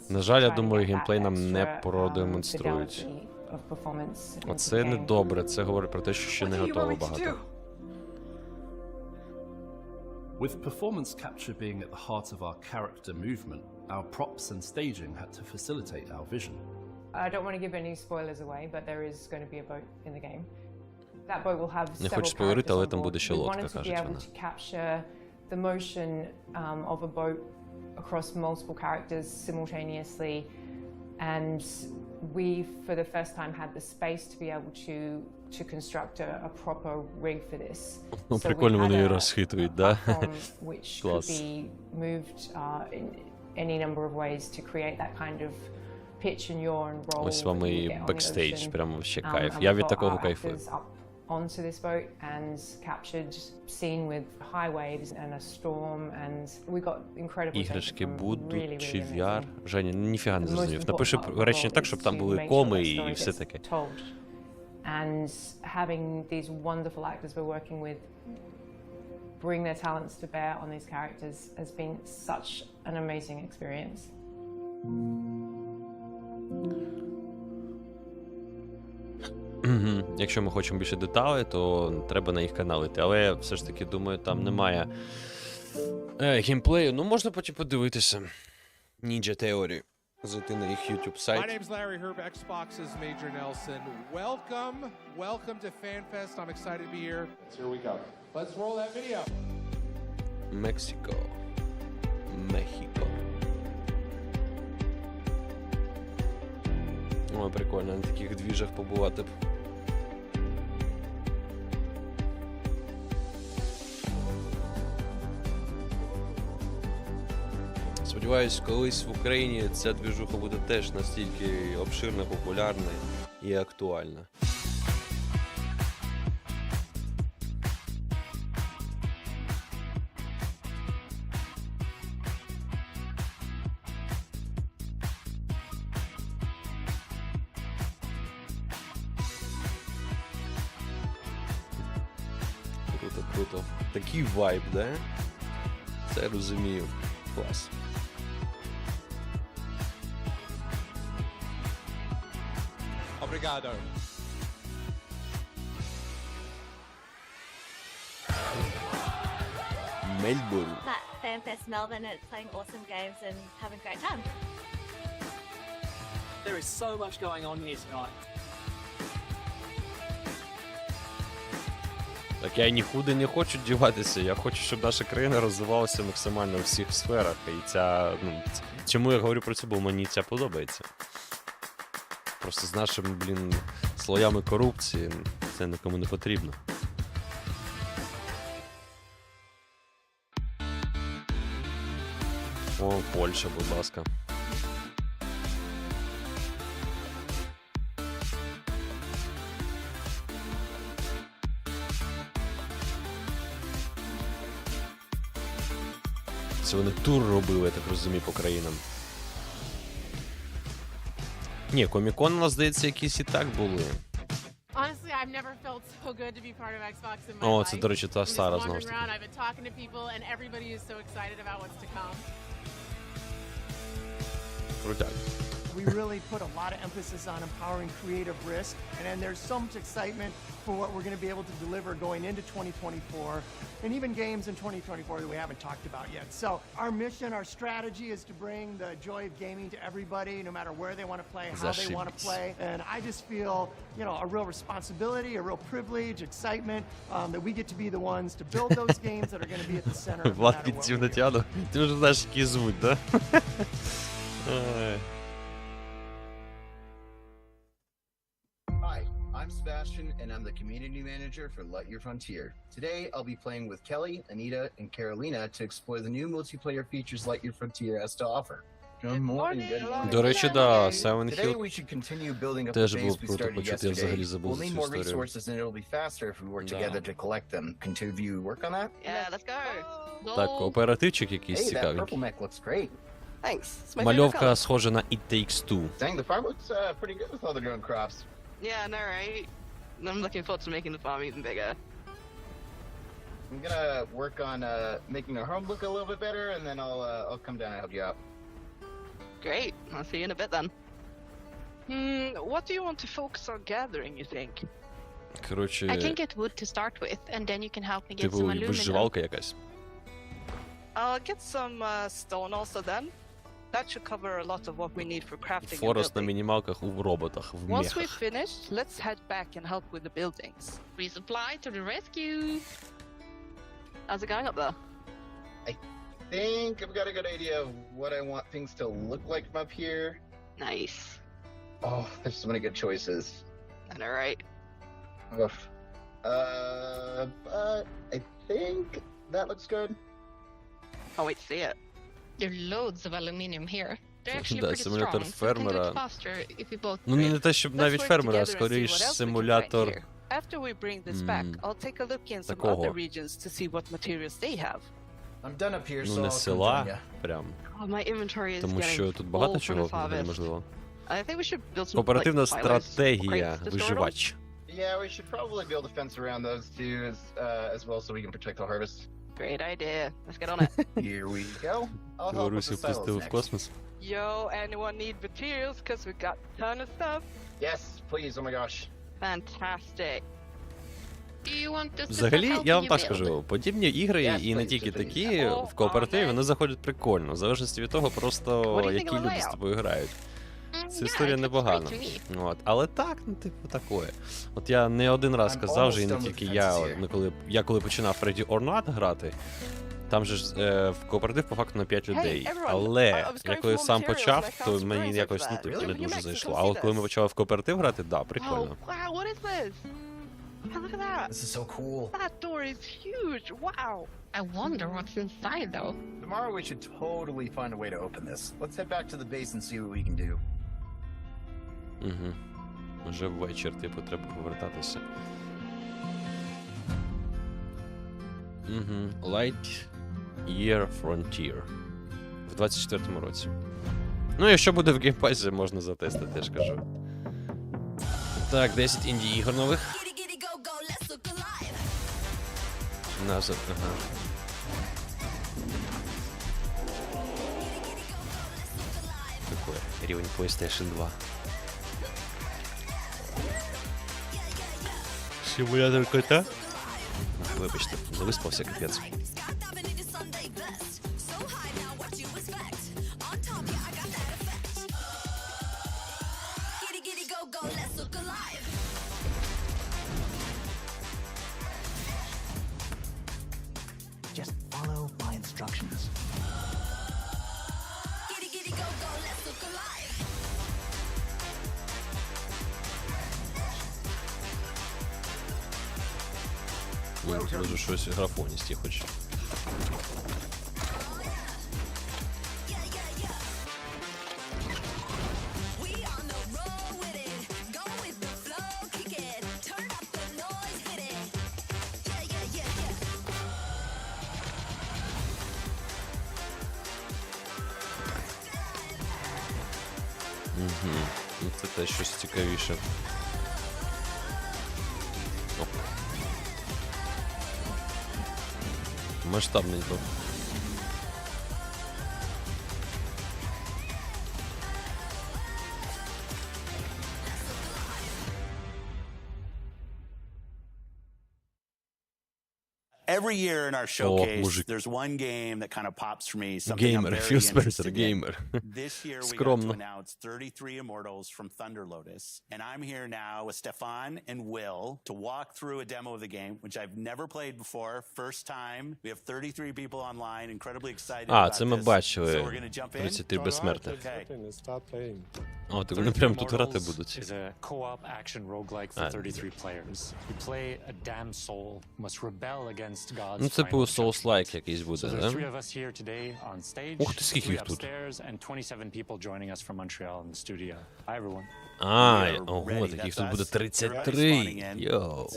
A: На жаль, я думаю, геймплей нам не продемонструють.
I: of performance.
A: Оце не добре. Це говорить про те, що ще не готово багато.
G: With performance capture being at the heart of our character movement, our props and staging had to facilitate our vision.
I: I don't want to give any spoilers away, but there is going to be a boat in the game. That boat will have
A: Не
I: several
A: хочу спойлерити, але
I: characters
A: там
I: on
A: буде
I: board.
A: ще
I: We
A: лодка,
I: wanted to be
A: кажуть
I: able
A: вона.
I: to capture the motion of a boat across multiple characters simultaneously, and we, for the first time, had the space to be able to construct a proper rig for this.
A: Ну,
I: So
A: прикольно
I: we
A: вони
I: had
A: її
I: a
A: розхитують, да?
I: platform which could
A: Клас.
I: be moved in any number of ways to create that kind of pitch and yaw and roll.
A: Ось вам
I: that you
A: і
I: get on the
A: бекстейдж,
I: ocean.
A: прямо ще
I: And
A: кайф.
I: we
A: Я від
I: got
A: такого
I: our
A: кайфую.
I: actors up onto this boat and captured scene with high waves and a storm, and we got incredible
A: Іграшки
I: attention from
A: будуть
I: really,
A: чи
I: really
A: VR?
I: amazing.
A: Женя, ніфіга не
I: The most
A: зрозумів. Напиши
I: important part of the
A: речення
I: role
A: так,
I: is
A: щоб там
I: to
A: були
I: make sure
A: коми
I: that
A: і
I: story
A: все
I: gets
A: таке.
I: told. And having these wonderful actors we're working with bring their talents to bear on these characters has been such an amazing experience.
A: Якщо ми хочемо більше деталей, то треба на їх канал йти. Але я все ж таки думаю, там немає геймплею. Ну, можна потім подивитися. Ninja Theory. Зайти на їх YouTube сайт.
J: My name's Larry Herb, Xbox's Major Nelson. Welcome to FanFest. I'm excited to be here. Here we go. Let's roll that video.
A: Мексико. Мехіко. Ой, прикольно, на таких двіжах побувати б. Сподіваюсь, колись в Україні ця двіжуха буде теж настільки обширна, популярна і актуальна. Круто, круто. Такий вайб, да? Це розумію. Клас.
J: Obrigado.
A: Melbourne.
M: At FanFest Melbourne, it's playing awesome games and having a great time.
W: There is so much going on here tonight.
A: Так я нікуди не хочу діватися, я хочу, щоб наша країна розвивалася максимально у всіх сферах. І ця, ну, чому я говорю про це, бо мені ця подобається. Просто з нашими, слоями корупції це нікому не потрібно. О, Польща, будь ласка. Це вони тур робили, я так розумію, по країнам. Ні, комікон, у нас, здається, якісь і так були.
U: Honestly, I've never felt so good to be part of Xbox in my
A: О,
U: life.
A: це, до речі, та стара, знову ж
U: I've
A: таки.
U: been talking to people and everybody is so excited about what's to come.
A: Крутяк.
X: We really put a lot of emphasis on empowering creative risk, and there's so much excitement for what we're going to be able to deliver going into 2024, and even games in 2024 that we haven't talked about yet. So our mission, our strategy is to bring the joy of gaming to everybody, no matter where they want to play, how they want to play. And I just feel, you know, a real responsibility, a real privilege, excitement that we get to be the ones to build those games that are going to be at the center of
A: Влад підсів на тяну. Ти вже знаєш, які звуть, да?
Y: Hi, I'm Sebastian, and I'm the community manager for Light Your Frontier. Today, I'll be playing with Kelly, Anita, and Carolina to explore the new multiplayer features Light Your Frontier has to offer. Good morning, good morning.
A: До речі, да, Silent
Y: Today
A: Hill
Y: we should continue building up the
A: теж
Y: base
A: було б
Y: we
A: круто
Y: started
A: почути, я взагалі
Y: yesterday.
A: забув
Y: We'll need
A: цю
Y: more
A: історію.
Y: resources and it'll be faster if we work
A: Да.
Y: together to collect them. Can two of you work on that?
Z: Yeah, let's go.
A: Так, оперативчик якийсь
Y: Hey, that
A: цікавий.
Y: purple mech looks great.
Z: Thanks. It's my favorite
A: Мальовка
Z: color.
A: схожа на It Takes Two.
Y: Dang, the farm looks pretty good with all the grown crops.
Z: Yeah, I know, right? I'm looking forward to making the farm even bigger.
Y: I'm gonna work on making our home look a little bit better, and then I'll come down and help you out.
Z: Great. I'll see you in a bit then. What do you want to focus on gathering, you think?
A: Коротше,
D: I can get wood to start with, and then you can help me get
A: типу
D: some aluminum.
A: виживалка якась.
Z: I'll get some stone also then. That should cover a lot of what we need for crafting and
A: Форест на
Z: building.
A: мінімалках у роботах, в
Z: Once we've
A: мехах.
Z: finished, let's head back and help with the buildings.
D: Resupply to the rescue!
Z: How's it going up there?
Y: I think I've got a good idea of what I want things to look like from up here.
Z: Nice.
Y: Oh, there's so many good choices.
Z: And alright.
Y: Oof. But I think that looks good.
Z: Can't wait to see it.
D: There are loads of aluminium here. They're actually
A: Да,
D: pretty
A: симулятор
D: strong, so we can do
A: фермера.
D: it faster if we both
A: Ну, не те, щоб навіть
Z: Let's work
A: фермера, а
Z: together and see
A: скоріш
Z: what else we can find
A: симулятор
Z: here. After we bring this back, I'll take a look in some
A: такого.
Z: other regions to see what materials they have.
Y: I'm done up here,
A: Ну,
Y: so
A: не
Y: I'll come join
A: села,
Y: ya.
A: прям.
Z: Oh, my inventory is
A: Тому що
Z: getting
A: тут багато
Z: full from
A: чого
Z: the harvest.
A: можливо.
Z: I think we should build some
A: Кооперативна
Z: like, silos,
A: стратегія,
Z: crates to store them.
A: виживач.
Y: Yeah, we should probably build a fence around those two as well so we can protect the harvest.
Z: Great idea. Let's get on it.
Y: Here we go. I'll help with
A: Білорусі
Y: the silos
A: впустили в
Y: next.
A: космос.
Z: Yo, anyone need materials? Because we got a ton of stuff.
Y: Yes, please. Oh my gosh.
Z: Fantastic.
D: Do you want us to
A: Взагалі,
D: help
A: я вам
D: you
A: так
D: build?
A: скажу, подібні ігри, і не тільки такі, в кооперативі, вони заходять прикольно, в залежності від того, просто які люди з тобою грають. Це історія непогана. От. Але так, ну типу, такое. От я не один раз казав вже, і не тільки я, коли починав Freddy or Not грати, там же ж в кооператив по факту на 5 людей. Але я коли сам почав, то мені якось ну, типу, не дуже зайшло. А от коли ми почали в кооператив грати, да, прикольно.
Z: Oh, wow, what is this? Oh, look at that.
Y: This is so cool.
Z: That door is huge. Wow.
D: I wonder what's inside, though.
Y: Tomorrow we should totally find a way to open this. Let's head back to the base and see what we can do.
A: Угу. Вже ввечір, типу, треба повертатися. Угу. Light Year Frontier. В 24-му році. Ну, якщо буде в геймпасі, можна затестити, я ж кажу. Так, 10 інді-ігор нових. Назад, ага. Какой рівень PlayStation 2. Симулятор кота? Вибачте, зависпався капець.
Y: Just follow my instructions.
A: Може щось графоністі хоч. Угу. Ну це теж щось цікавіше. Оп. Масштабненько.
K: Every year in our showcase, there's one game that kind of pops for me. Something I'm very interested in. This year we got to announce 33 Immortals from Thunder Lotus, and I'm here now with Stefan and Will to walk through a demo of the game, which I've never played before. First time. We have 33 people online. Incredibly excited about this.
A: Це ми бачили.
K: So we're gonna jump in.
A: 33 безсмертних.
K: Okay.
A: О, так вони прямо тут грати будуть.
N: Is a co-op action roguelike for 33 players. You play a damned soul, must rebel against God's
A: Ну, це по Souls-like якийсь буде,
N: So
A: да?
N: there's 3 of us here today on stage,
A: Ух ти, скільки
N: 3
A: їх тут.
N: upstairs, and 27 people joining us from Montreal in the studio. Hi everyone.
A: Ого, таких тут буде 33. Йоу.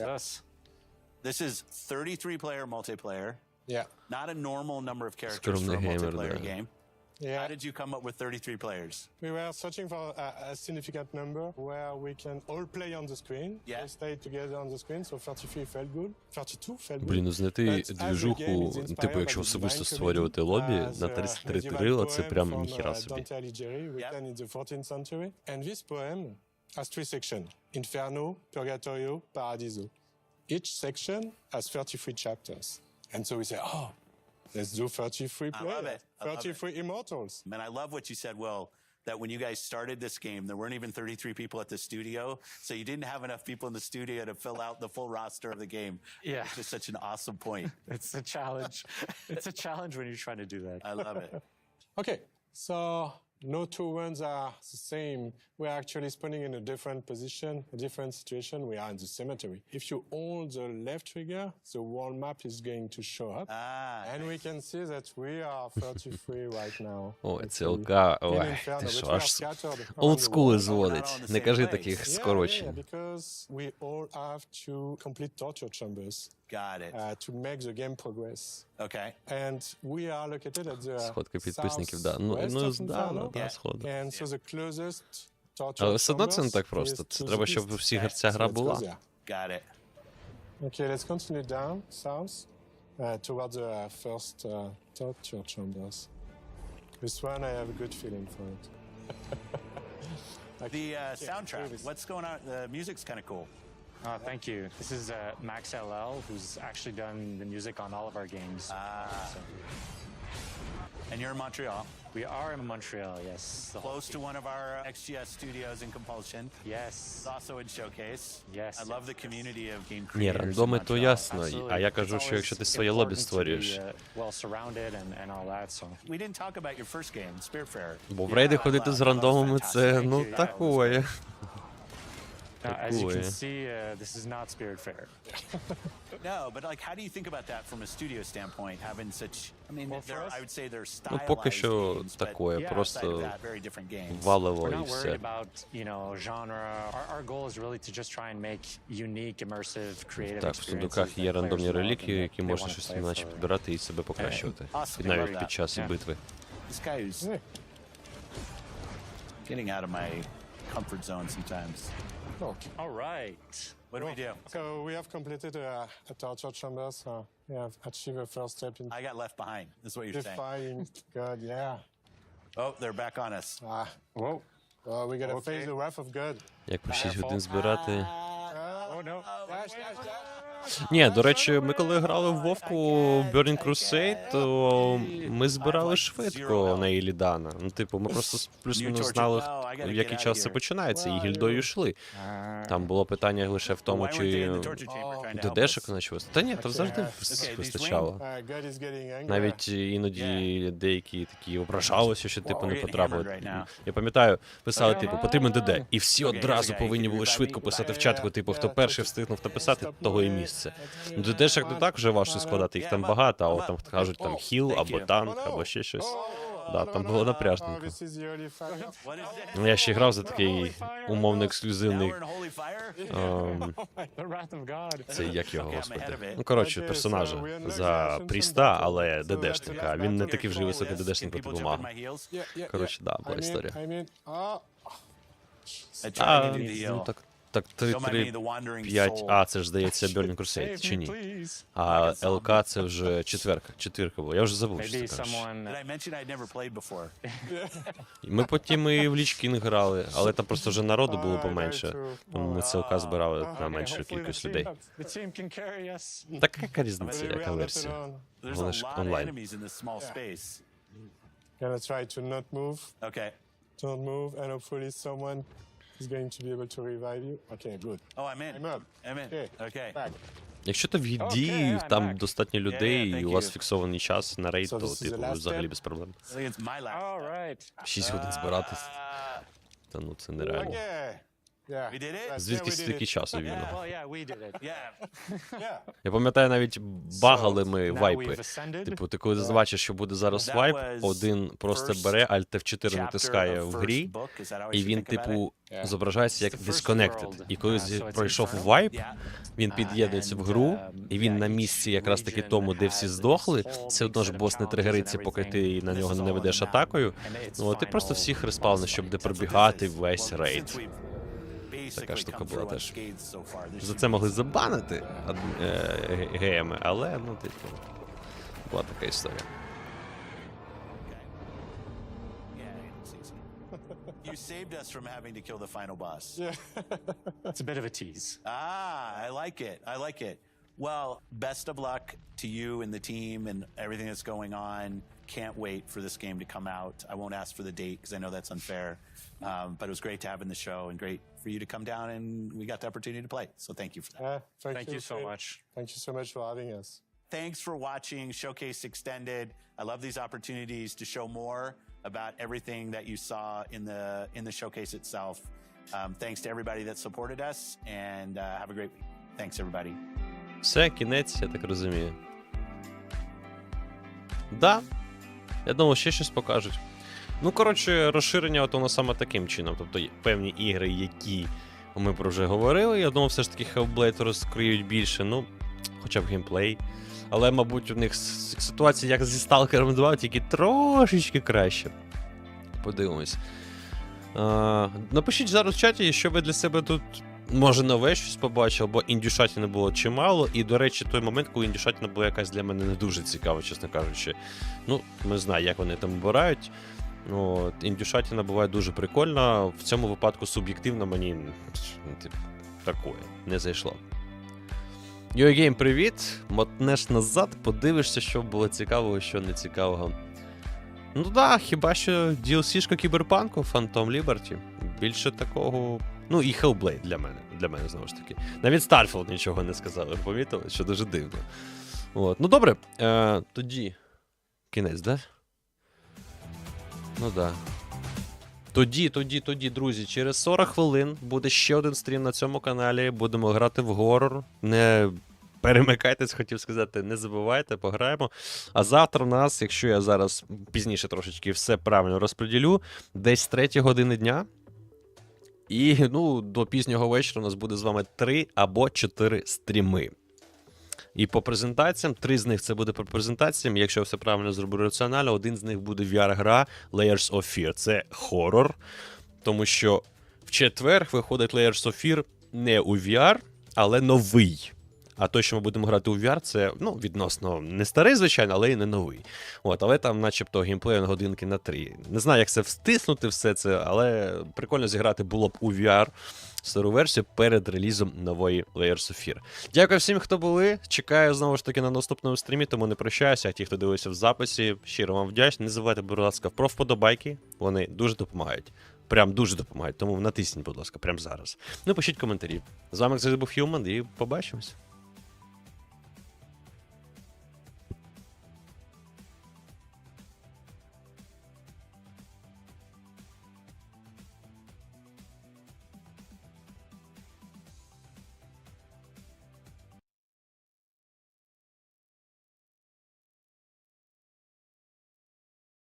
K: This is 33-player multiplayer.
J: Yeah.
K: Not a normal number of characters for a
A: Скромний геймер,
K: multiplayer
A: да.
K: game. How did you come up with 33 players?
B: We were searching for a significant number where we can all play on the screen.
K: Yeah.
B: We stayed together on the screen, so 33 felt good. 32 felt good.
A: Блін, ну знайти двіжуху, типу, якщо особисто створювати лобі, на 33 тирила, це прям ніхіра собі.
B: Written in the 14th century. And this poem has 3 sections: Inferno, Purgatorio, Paradiso. Each section has 33 chapters. And so we say, oh, let's do 33 players.
K: I love it.
B: 33 immortals.
K: And I love what you said, Will, that when you guys started this game, there weren't even 33 people at the studio, so you didn't have enough people in the studio to fill out the full roster of the game.
N: Yeah.
K: It's just such an awesome point.
N: It's a challenge. It's a challenge when you're trying to do that.
K: I love it.
B: Okay, so no 2 runs are the same. We're actually spawning in a different position, a different situation. We are in the cemetery. If you hold the left trigger, the world map is going to show up. And we can see that we are 33 right now.
A: Ой, це ЛК, ой, ти що, аж олдскули зводить. Не кажи таких скорочень.
B: Because we all have to complete torture chambers.
K: Got it.
B: To make the game progress.
K: Okay.
B: And we are located at the
A: Сходка підписників, да. Ну, да, схода.
B: And so the closest
A: Але все одно це не так просто. Це треба, щоб у всіх ця гра була.
K: Got it.
B: Okay, let's continue down, south, toward the first torture chambers. This one, I have a good feeling for it.
K: The soundtrack, what's going on? The music's kind of cool.
N: Thank you. This is Max LL, who's actually done the music on all of our games.
K: And you're in Montreal?
N: We are in Montreal, yes.
K: Close to one of our XGS studios in Compulsion.
N: Yes.
K: Also in Showcase.
N: Yes.
K: I love the community of game creators.
A: Ні, рандоми то ясно, а я кажу, що якщо ти своє лобі створюєш.
N: Well surrounded and all that, so.
K: We didn't talk about your first game, Spiritfarer.
A: Бо в рейди ходити з рандомами це, ну, такое.
N: As you can see, this is not Spiritfarer.
K: No, but like, how do you think about that from a studio standpoint, having such? I mean, I would say they're stylized.
A: Ну, поки що такое, просто валово і все.
N: We're not worried about, you know, genre. Our goal is really to just try and make unique, immersive, creative experiences.
A: Так, в сундуках є рандомні реліквії, які можна щось іначе підбирати і себе покращувати. І навіть під час битви.
K: This guy is getting out of my comfort zone sometimes.
N: All right.
K: What do we do?
B: So we have completed a torture chamber, so we have achieved a first step in.
K: I got left behind. That's what you're saying.
B: Defying God, yeah.
K: Oh, they're back on us.
B: Whoa. We gotta face the wrath of God.
A: Як по 6 годин збирати.
B: Oh no.
A: Ні, до речі, ми коли грали в Вовку Burning Crusade, то ми збирали швидко на Ілідана. Ну, типу, ми просто плюс-мінус знали, в який час це починається, і гільдою йшли. Там було питання лише в тому, чи ДДшок наче вистачало. Та ні, то завжди вистачало. Навіть іноді деякі такі ображалися, що типу не потрапили. Я пам'ятаю, писали, типу, потрібен ДД, і всі одразу повинні були швидко писати в чатку, типу, хто перший встигнув написати, того і місце. Ну, ДДшок не так вже важко складати, їх там багато, а от там кажуть, там хіл, або танк, або ще щось. Да, там було напряжненько. Ну, я ще грав за такий умовно ексклюзивний... Це як його, господи. Ну, коротше, персонажа за Пріста, але ДДшника. Він не такий вже високий ДДшник, по типу мага. Коротше, да, була історія. Ну, так 3-3-5, а це ж, здається, Burning Crusade, чи ні? А ЛК це вже четвірка була. Я вже забув, що це кажеш. Ми потім і в ВІКІНГ грали, але там просто вже народу було поменше. Тому ми це ЛК збирали на меншу кількість людей. Так яка різниця, яка версія? Головне ж онлайн.
B: Is going to be able to revive you. Okay, good.
K: Oh, I'm in.
B: I'm up.
K: I'm in. Okay.
B: Back.
A: Якщо то в гільдії, там достатньо людей, і у вас фіксований час на рейд, то типу взагалі без проблем. 6 годин збиратись. Та ну це нереально.
K: We did it?
A: Звідки стільки часу вільно?
K: Yeah, well, yeah, we did it. Yeah.
A: Я пам'ятаю, навіть багали ми вайпи. Типу, ти коли бачиш, що буде зараз вайп, один просто бере, Alt F4 натискає в грі, і він, типу, зображається як disconnected. І коли пройшов вайп, він під'єднується в гру, і він на місці якраз таки тому, де всі здохли, все одно ж бос не тригериться, поки ти на нього не ведеш атакою. Ну, ти просто всіх респавниш, щоб де пробігати весь рейд. Така штука була теж. За це могли забанити гейми, але, ну, типу, була така історія.
K: You saved us from having to kill the final boss.
N: Yeah. It's a bit of a tease.
K: I like it. I like it. Well, best of luck to you and the team and everything that's going on. Can't wait for this game to come out. I won't ask for the date because I know that's unfair. But it was great to have in the show and great for you to come down and we got the opportunity to play. So thank you for that.
B: Thank you so much. Thank you so much for having us.
K: Thanks for watching Showcase Extended. I love these opportunities to show more about everything that you saw in the showcase itself. Thanks to everybody that supported us and have a great week. Thanks everybody.
A: Все, кінець, я так розумію. Да. Я думав, ще щось покажуть. Ну, коротше, розширення от воно саме таким чином. Тобто певні ігри, які ми про вже говорили, я думав, все ж таки Hellblade розкриють більше, ну, хоча б геймплей. Але, мабуть, у них ситуація як зі Stalker 2, тільки трошечки краще. Подивимось. Напишіть зараз в чаті, що ви для себе тут, може, нове щось побачили, бо індюшатіни було чимало. І, до речі, той момент, коли індюшатіна була якась для мене не дуже цікава, чесно кажучи. Ну, не знаю, як вони там обирають. От, індюшатіна буває дуже прикольна. В цьому випадку суб'єктивно мені, типу, такое, не зайшло. YoGame, привіт! Мотнеш назад, подивишся, що було цікавого, що не цікавого. Ну да, хіба що DLC-шка Кіберпанку, Phantom Liberty. Більше такого... Ну і Hellblade для мене, знову ж таки. Навіть Starfield нічого не сказали, помітили, що дуже дивно. От. Ну добре, тоді... Кінець, да? Ну да. Тоді, друзі, через 40 хвилин буде ще один стрім на цьому каналі. Будемо грати в горор. Не перемикайтесь, хотів сказати, не забувайте, пограємо. А завтра в нас, якщо я зараз пізніше трошечки все правильно розподілю, десь 3 години дня. І, ну, до пізнього вечора у нас буде з вами 3 або 4 стріми. І по презентаціям, 3 з них це буде по презентаціям, якщо я все правильно зроблю раціонально, один з них буде VR-гра Layers of Fear. Це хорор, тому що в четвер виходить Layers of Fear не у VR, але новий. А той, що ми будемо грати у VR, це, ну, відносно не старий, звичайно, але і не новий. От, але там начебто геймплей на годинки на 3. Не знаю, як це встиснути все це, але прикольно зіграти було б у VR стару версію перед релізом нової Layers of Fear. Дякую всім, хто були. Чекаю, знову ж таки, на наступному стрімі, тому не прощаюся. А ті, хто дивився в записі, щиро вам вдячний. Не забувайте, будь ласка, про вподобайки. Вони дуже допомагають. Прям дуже допомагають. Тому натисніть, будь ласка, прямо зараз. Ну, пишіть коментарі. З вами, як завжди, був Human, і побачимось.